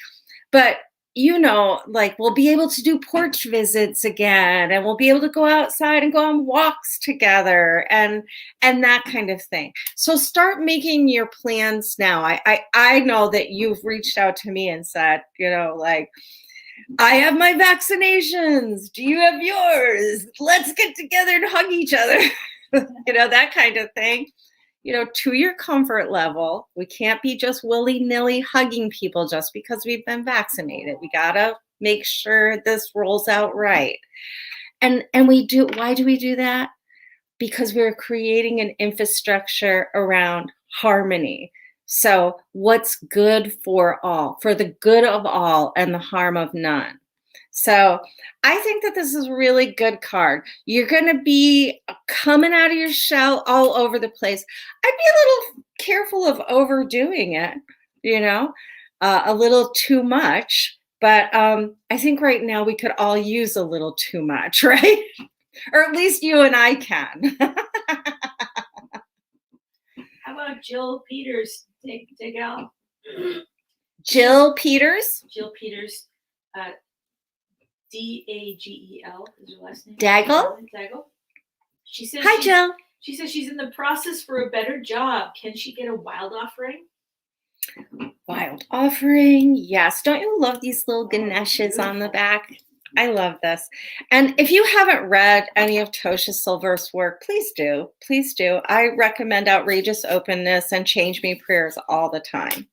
But, we'll be able to do porch visits again, and we'll be able to go outside and go on walks together and that kind of thing. So start making your plans now. I know that you've reached out to me and said, I have my vaccinations. Do you have yours? Let's get together and hug each other. That kind of thing. To your comfort level. We can't be just willy-nilly hugging people just because we've been vaccinated. We got to make sure this rolls out right. And why do we do that? Because we're creating an infrastructure around harmony. So what's good for all, for the good of all and the harm of none. So I think that this is a really good card. You're going to be coming out of your shell all over the place. I'd be a little careful of overdoing it, a little too much. But I think right now we could all use a little too much, right? Or at least you and I can. How about Jill Peters? Dig out. Jill Peters? Jill Peters. Dagel is her last name. Dagel? She says, "Hi, Jill." She says she's in the process for a better job. Can she get a wild offering? Wild offering, yes. Don't you love these little Ganeshes on the back? I love this. And if you haven't read any of Tosha Silver's work, please do. Please do. I recommend Outrageous Openness and Change Me Prayers all the time.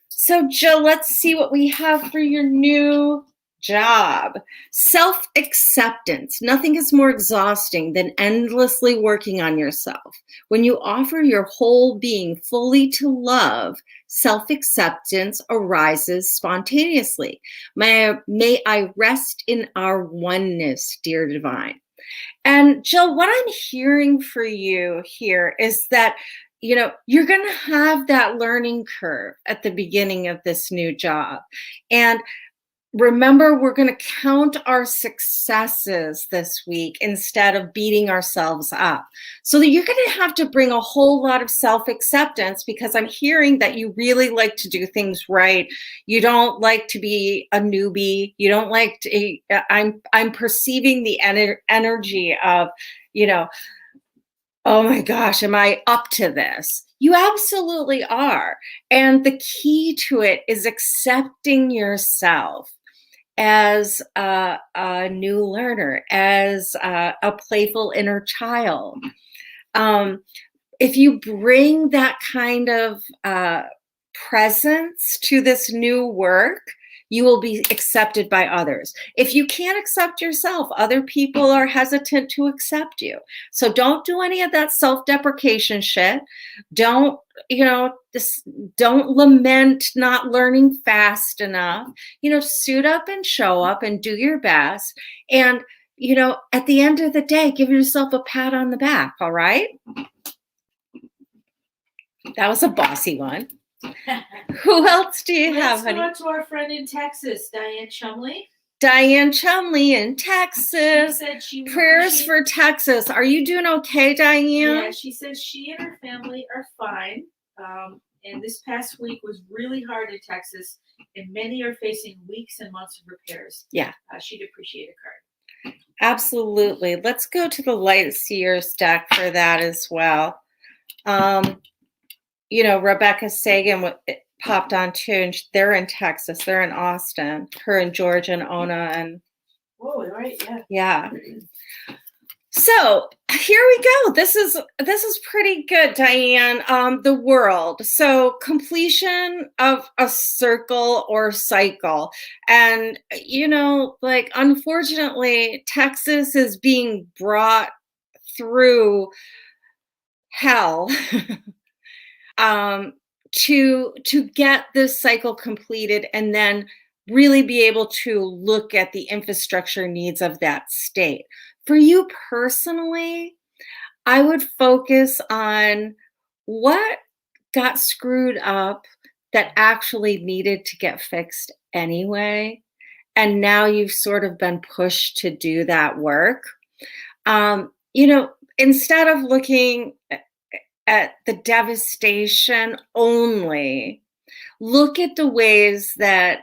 So, Jill, let's see what we have for your new job. Self-acceptance. Nothing is more exhausting than endlessly working on yourself. When you offer your whole being fully to love, self-acceptance arises spontaneously. May I rest in our oneness, dear divine. And Jill, what I'm hearing for you here is that you're going to have that learning curve at the beginning of this new job. And remember, we're going to count our successes this week instead of beating ourselves up. So that you're going to have to bring a whole lot of self-acceptance, because I'm hearing that you really like to do things right. You don't like to be a newbie. You don't like to, I'm perceiving the energy of, oh my gosh, am I up to this? You absolutely are. And the key to it is accepting yourself as a new learner, as a playful inner child. If you bring that kind of presence to this new work, you will be accepted by others. If you can't accept yourself, other people are hesitant to accept you. So don't do any of that self-deprecation shit. Don't lament not learning fast enough. Suit up and show up and do your best. And, at the end of the day, give yourself a pat on the back, all right? That was a bossy one. Who else do you Let's have, go honey? out to our friend in Texas, Diane Chumley. Diane Chumley in She Texas. said she would Prayers appreciate- for Texas. Are you doing okay, Diane? Yeah, she says she and her family are fine. And this past week was really hard in Texas, and many are facing weeks and months of repairs. Yeah. She'd appreciate a card. Absolutely. Let's go to the Light Seers deck for that as well. Rebecca Sagan popped on too, and they're in Texas. They're in Austin. Her and George and Ona and. Whoa! Right? Yeah. Yeah. So here we go. This is pretty good, Diane. The world. So completion of a circle or cycle. And, unfortunately, Texas is being brought through hell to get this cycle completed and then really be able to look at the infrastructure needs of that state. For you personally, I would focus on what got screwed up that actually needed to get fixed anyway. And now you've sort of been pushed to do that work. Instead of looking at the devastation only, look at the ways that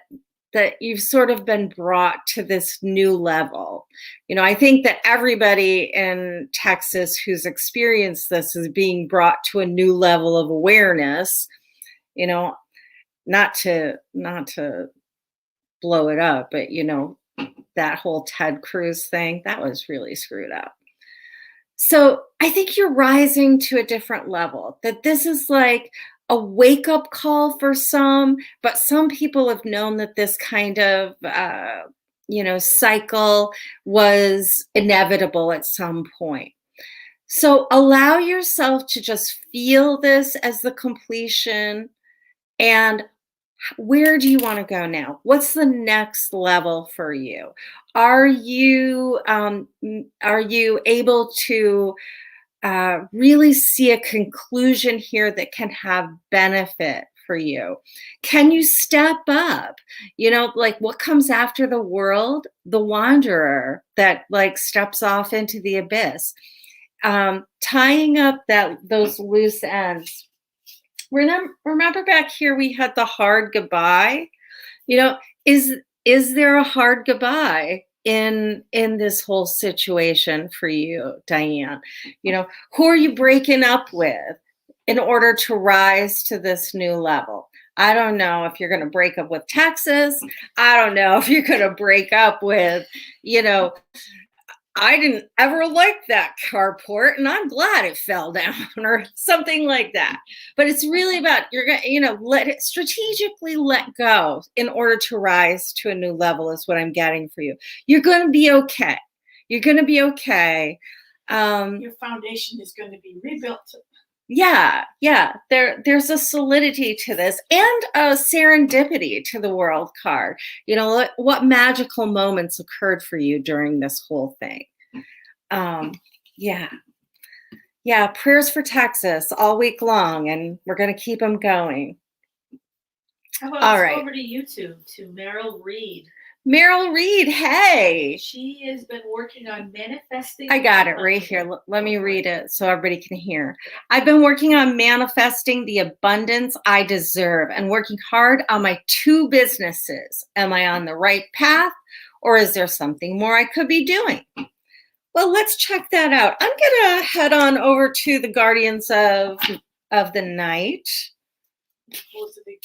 you've sort of been brought to this new level. I think that everybody in Texas who's experienced this is being brought to a new level of awareness, not to blow it up, but that whole Ted Cruz thing, that was really screwed up. So I think you're rising to a different level, that this is like a wake-up call for some, but some people have known that this kind of, cycle was inevitable at some point. So allow yourself to just feel this as the completion. And where do you want to go now? What's the next level for you? Are you able to really see a conclusion here that can have benefit for you? Can you step up? What comes after the world? The wanderer that steps off into the abyss. Tying up those loose ends. Remember back here we had the hard goodbye. Is there a hard goodbye in this whole situation for you, Diane? Who are you breaking up with in order to rise to this new level? I don't know if you're going to break up with Texas. I don't know if you're going to break up with, I didn't ever like that carport and I'm glad it fell down or something like that. But it's really about, you're going to, strategically let go in order to rise to a new level is what I'm getting for you. You're going to be okay. You're going to be okay. Your foundation is going to be rebuilt. Yeah. There's a solidity to this and a serendipity to the world card. What magical moments occurred for you during this whole thing? Yeah. Prayers for Texas all week long, and we're going to keep them going. How about all right. Over to YouTube to Meryl Reed. Meryl Reed, hey. She has been working on manifesting. I got it right here. Let me read it so everybody can hear. I've been working on manifesting the abundance I deserve and working hard on my 2 businesses. Am I on the right path, or is there something more I could be doing? Well, let's check that out. I'm going to head on over to the Guardians of the Night. What was the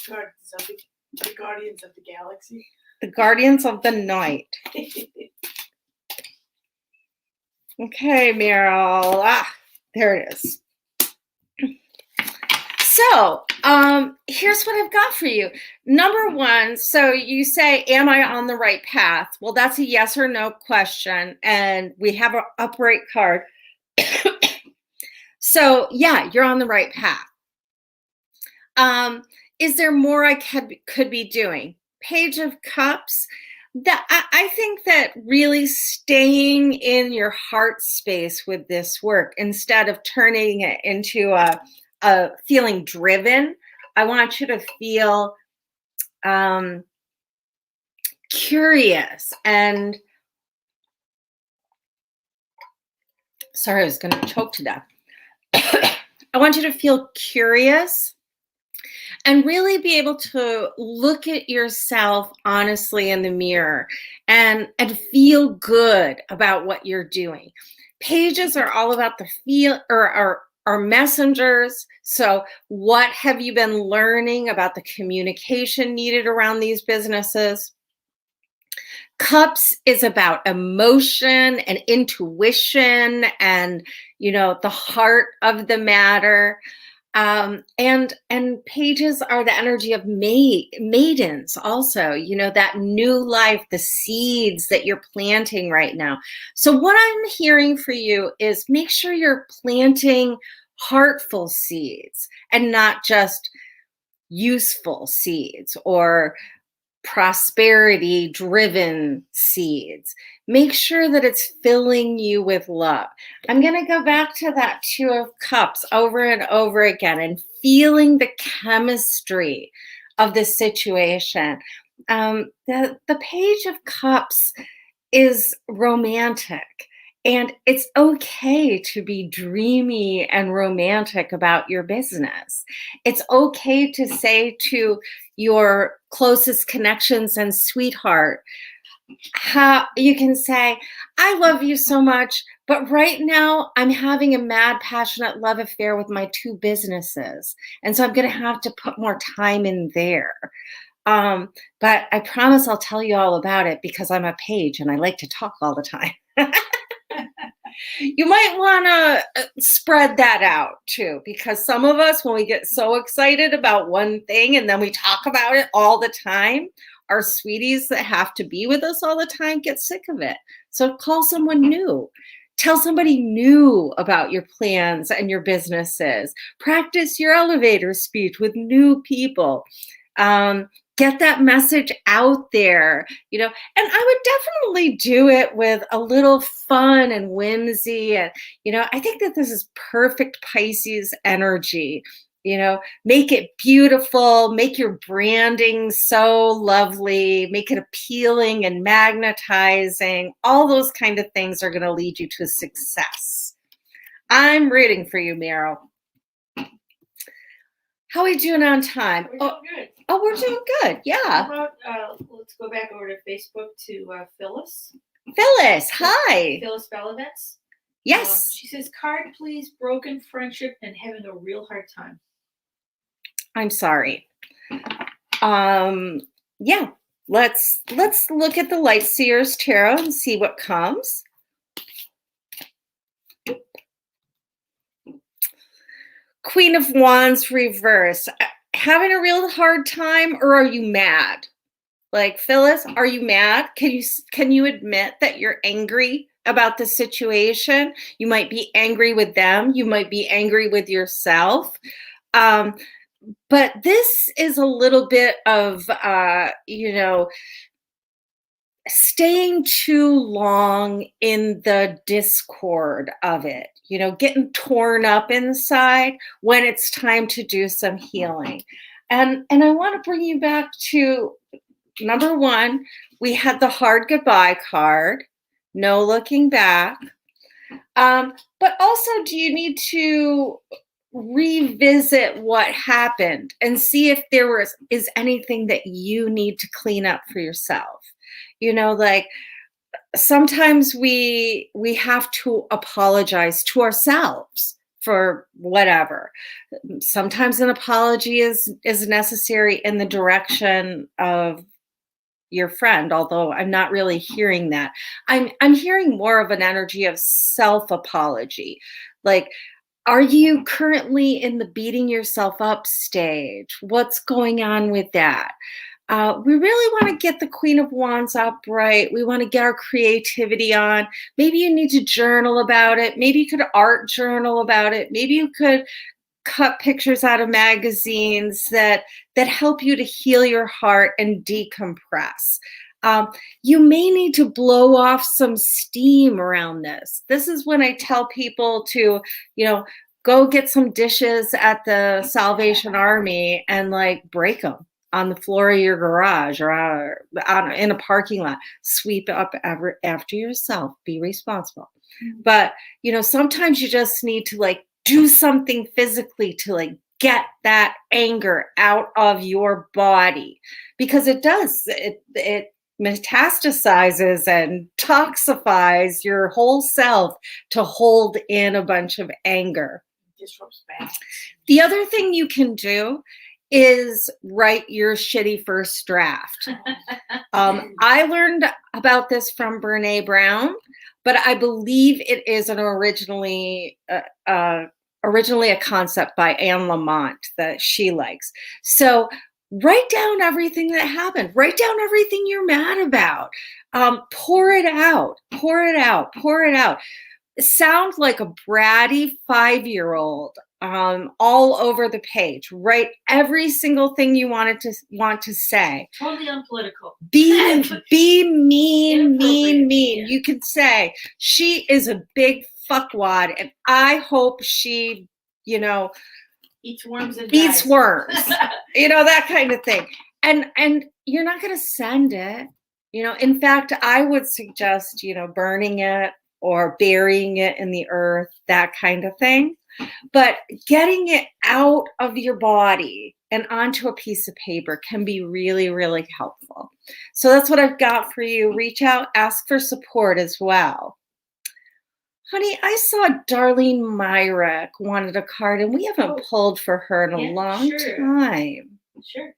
Guardians of the Galaxy? The Guardians of the Night. Okay, Meryl. There it is. So, here's what I've got for you. Number 1, so you say, am I on the right path? Well, that's a yes or no question, and we have an upright card. So, yeah, you're on the right path. Is there more I could be doing? Page of Cups. I think that really staying in your heart space with this work instead of turning it into a feeling driven I want you to feel curious and, sorry, I was going to choke to death. I want you to feel curious and really be able to look at yourself honestly in the mirror and feel good about what you're doing. Pages are all about the feel, or are messengers. So what have you been learning about the communication needed around these businesses? Cups is about emotion and intuition and, the heart of the matter. And pages are the energy of maidens also, that new life, the seeds that you're planting right now. So what I'm hearing for you is make sure you're planting heartful seeds and not just useful seeds or prosperity driven seeds. Make sure that it's filling you with love. I'm going to go back to that Two of Cups over and over again and feeling the chemistry of the situation. The Page of Cups is romantic. And it's okay to be dreamy and romantic about your business. It's okay to say to your closest connections and sweetheart, how you can say, I love you so much, but right now I'm having a mad, passionate love affair with my two businesses. And so I'm going to have to put more time in there. But I promise I'll tell you all about it because I'm a page and I like to talk all the time. You might want to spread that out too, because some of us, when we get so excited about one thing and then we talk about it all the time, our sweeties that have to be with us all the time get sick of it. So call someone new. Tell somebody new about your plans and your businesses. Practice your elevator speech with new people. Get that message out there, and I would definitely do it with a little fun and whimsy. And, I think that this is perfect Pisces energy. Make it beautiful, make your branding so lovely, make it appealing and magnetizing. All those kind of things are going to lead you to success. I'm rooting for you, Meryl. How are we doing on time? We're doing good. Oh, we're doing good. Yeah. How about, let's go back over to Facebook to Phyllis. Phyllis, hi. Phyllis Balavets. Yes. She says, card please, broken friendship and having a real hard time. I'm sorry. Yeah, let's look at the Light Seers Tarot and see what comes. Queen of Wands reverse. Having a real hard time, or are you mad? Like, Phyllis, are you mad? Can you admit that you're angry about the situation? You might be angry with them. You might be angry with yourself. But this is a little bit of, staying too long in the discord of it, getting torn up inside when it's time to do some healing. And I want to bring you back to number one. We had the hard goodbye card, no looking back. But also, do you need to revisit what happened and see if there is anything that you need to clean up for yourself? Like, sometimes we have to apologize to ourselves for whatever. Sometimes an apology is necessary in the direction of your friend, although I'm not really hearing that. I'm hearing more of an energy of self-apology. Like, are you currently in the beating yourself up stage? What's going on with that? We really want to get the Queen of Wands upright. We want to get our creativity on. Maybe you need to journal about it. Maybe you could art journal about it. Maybe you could cut pictures out of magazines that help you to heal your heart and decompress. You may need to blow off some steam around this. This is when I tell people to, go get some dishes at the Salvation Army and like break them on the floor of your garage or in a parking lot. Sweep up after yourself. Be responsible. But, you know, sometimes you just need to like do something physically to like get that anger out of your body, because it does. It metastasizes and toxifies your whole self to hold in a bunch of anger. Disrupts balance. The other thing you can do is write your shitty first draft. I learned about this from Brene Brown, but I believe it is originally a concept by Anne Lamott that she likes. So write down everything that happened. Write down everything you're mad about. Pour it out. Pour it out. Pour it out. Sound like a bratty 5-year-old all over the page. Write every single thing you want to say. Totally unpolitical. Be mean. Yeah. You could say, she is a big fuckwad, and I hope she, you know, eats worms and eats dies. worms. You know, that kind of thing. And you're not going to send it. You know, in fact, I would suggest, you know, burning it or burying it in the earth, that kind of thing. But getting it out of your body and onto a piece of paper can be really, really helpful. So that's what I've got for you. Reach out, ask for support as well. Honey, I saw Darlene Myrick wanted a card, and we haven't pulled for her in a long time. Sure.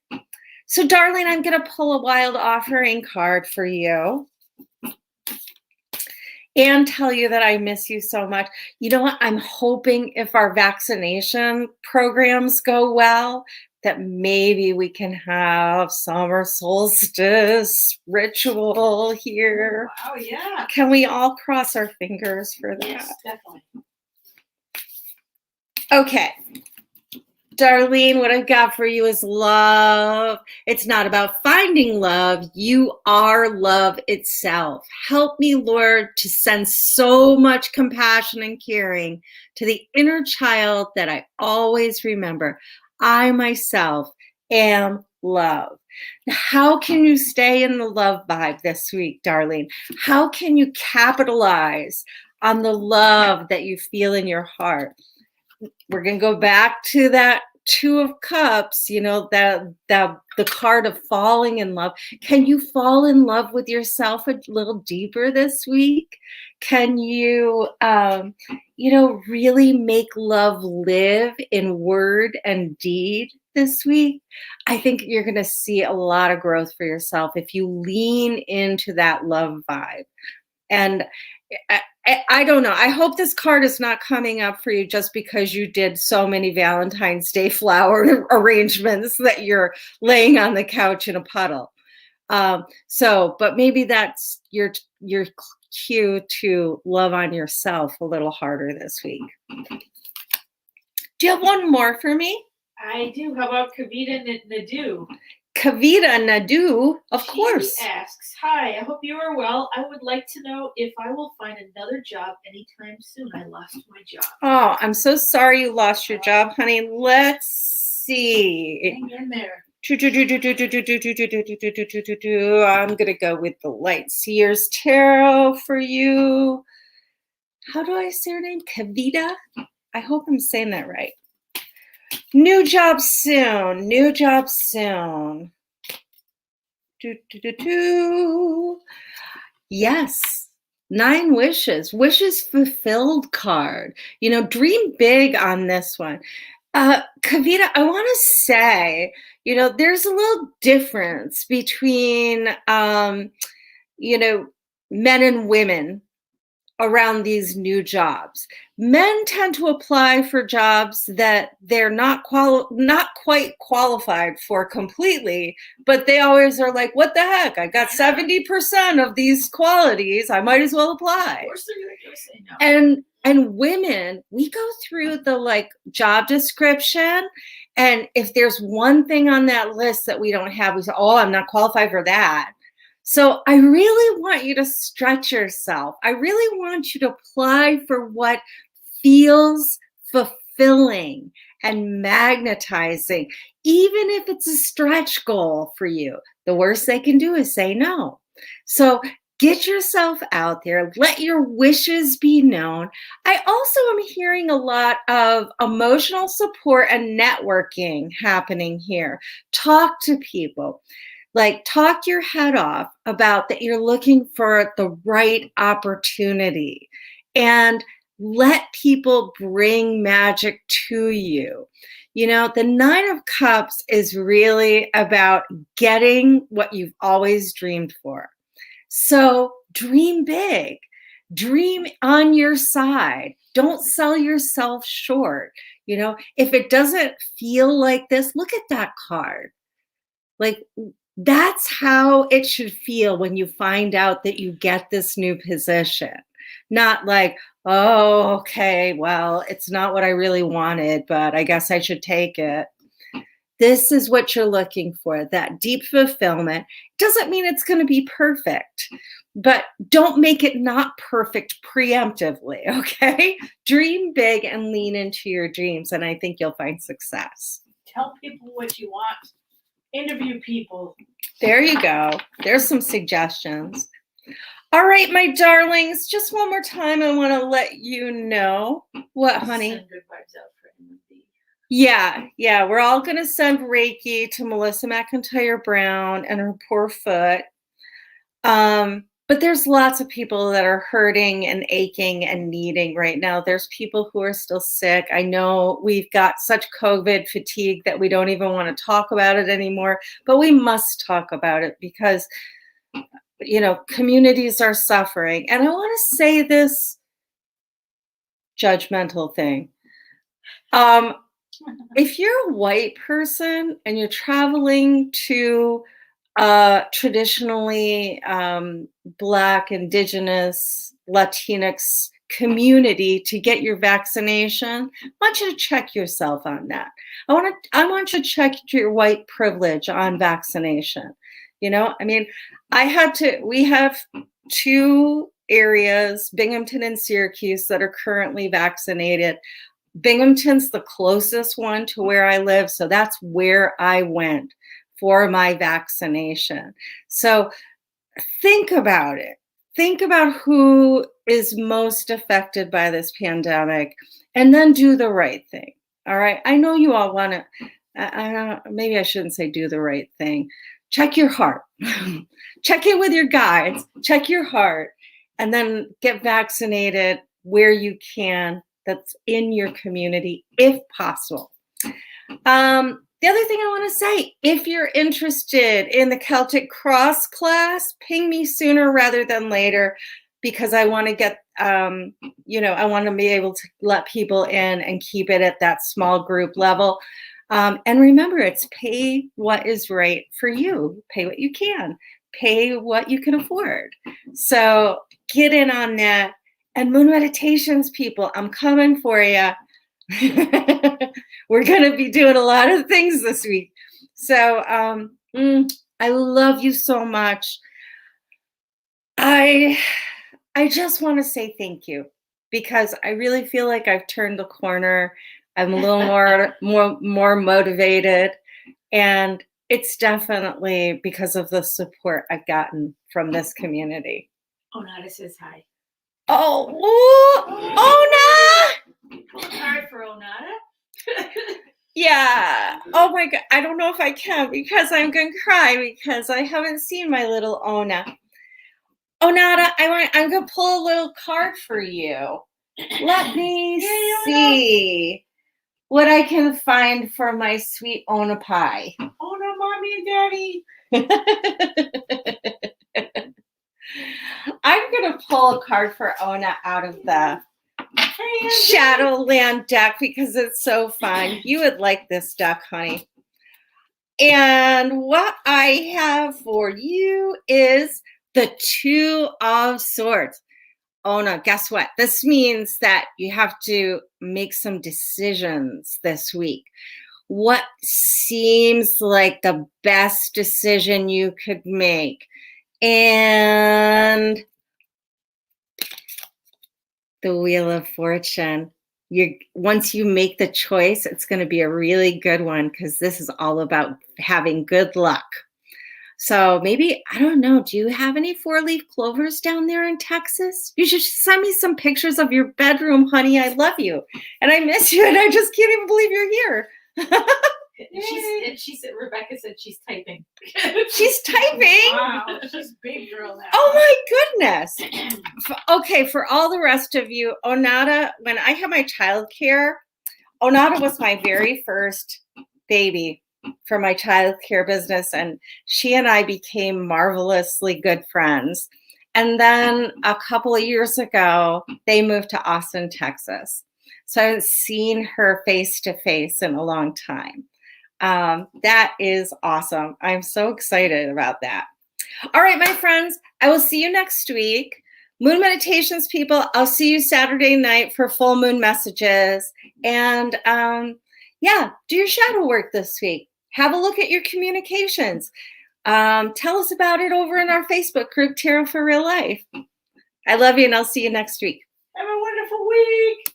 So, Darlene, I'm going to pull a wild offering card for you and tell you that I miss you so much. You know what? I'm hoping if our vaccination programs go well, that maybe we can have summer solstice ritual here. Oh, wow, yeah. Can we all cross our fingers for that? Yes, definitely. Okay. Darlene, what I've got for you is love. It's not about finding love. You are love itself. Help me, Lord, to send so much compassion and caring to the inner child that I always remember. I myself am love. How can you stay in the love vibe this week, Darlene? How can you capitalize on the love that you feel in your heart? We're going to go back to that Two of Cups, you know, the card of falling in love. Can you fall in love with yourself a little deeper this week? Can you, you know, really make love live in word and deed this week? I think you're going to see a lot of growth for yourself if you lean into that love vibe. And I don't know. I hope this card is not coming up for you just because you did so many Valentine's Day flower arrangements that you're laying on the couch in a puddle. But maybe that's your cue to love on yourself a little harder this week. Do you have one more for me? I do. How about Kavita Nadu? Kavita Nadu, of course. She asks, hi, I hope you are well. I would like to know if I will find another job anytime soon. I lost my job. Oh, I'm so sorry you lost your job, honey. Let's see. Hang in there. I'm going to go with the Light Seers Tarot for you. How do I say your name? Kavita? I hope I'm saying that right. New job soon. New job soon. Yes. 9 wishes. Wishes fulfilled card. You know, dream big on this one. Kavita, I want to say, you know, there's a little difference between, you know, men and women around these new jobs. Men tend to apply for jobs that they're not quite qualified for completely, but they always are like, what the heck? I got 70% of these qualities. I might as well apply. Of course they're going to say no. And women, we go through the like job description, and if there's one thing on that list that we don't have, we say, oh, I'm not qualified for that. So I really want you to stretch yourself. I really want you to apply for what feels fulfilling and magnetizing, even if it's a stretch goal for you. The worst they can do is say no. So get yourself out there, let your wishes be known. I also am hearing a lot of emotional support and networking happening here. Talk to people. Like, talk your head off about that you're looking for the right opportunity, and let people bring magic to you. You know, the Nine of Cups is really about getting what you've always dreamed for. So dream big, dream on your side. Don't sell yourself short. You know, if it doesn't feel like this, look at that card. Like, that's how it should feel when you find out that you get this new position. Not like, oh, okay, well, it's not what I really wanted, but I guess I should take it. This is what you're looking for, that deep fulfillment. Doesn't mean it's going to be perfect, but don't make it not perfect preemptively, okay? Dream big and lean into your dreams, and I think you'll find success. Tell people what you want. Interview people. There you go. There's some suggestions. All right, my darlings, just one more time, I want to let you know what, honey? Send good vibes out for MD. Yeah, we're all going to send Reiki to Melissa McIntyre Brown and her poor foot. But there's lots of people that are hurting and aching and needing right now. There's people who are still sick. I know we've got such COVID fatigue that we don't even want to talk about it anymore, but we must talk about it because, you know, communities are suffering. And I want to say this judgmental thing. If you're a white person and you're traveling to traditionally Black, Indigenous, Latinx community to get your vaccination, I want you to check yourself on that. I want you to check your white privilege on vaccination. You know, I mean, we have two areas, Binghamton and Syracuse, that are currently vaccinated. Binghamton's the closest one to where I live, so that's where I went for my vaccination. So think about it. Think about who is most affected by this pandemic, and then do the right thing. All right. I know you all want to, maybe I shouldn't say do the right thing. Check your heart. Check in with your guides. Check your heart, and then get vaccinated where you can. That's in your community, if possible. The other thing I want to say, if you're interested in the Celtic Cross class, ping me sooner rather than later, because I want to get, I want to be able to let people in and keep it at that small group level. And remember, it's pay what is right for you. Pay what you can. Pay what you can afford. So get in on that. And Moon Meditations, people, I'm coming for you. We're going to be doing a lot of things this week. So I love you so much. I just want to say thank you, because I really feel like I've turned the corner. I'm a little more motivated, and it's definitely because of the support I've gotten from this community. Onada says hi. Oh, Ona! Sorry for Onada. Yeah. Oh my God. I don't know if I can, because I'm going to cry, because I haven't seen my little Ona. Onada, I'm going to pull a little card for you. Let me see what I can find for my sweet Ona pie. Ona, mommy and daddy. I'm going to pull a card for Ona out of the Shadowland deck, because it's so fun. You would like this deck, honey. And what I have for you is the Two of Swords. Ona, guess what? This means that you have to make some decisions this week. What seems like the best decision you could make? And the Wheel of Fortune. once you make the choice, it's going to be a really good one, because this is all about having good luck. So maybe, I don't know, do you have any 4-leaf clovers down there in Texas? You should send me some pictures of your bedroom, honey. I love you. And I miss you. And I just can't even believe you're here. She said, Rebecca said she's typing. She's typing? Wow, she's a big girl now. Oh my goodness. Okay, for all the rest of you, Onata, when I had my childcare, Onata was my very first baby for my childcare business, and she and I became marvelously good friends. And then a couple of years ago, they moved to Austin, Texas. So I haven't seen her face to face in a long time. That is awesome. I'm so excited about that. All right, my friends, I will see you next week. Moon meditations, people, I'll see you Saturday night for full moon messages. And yeah, do your shadow work this week. Have a look at your communications. Tell us about it over in our Facebook group, Tarot for Real Life. I love you, and I'll see you next week. Have a wonderful week.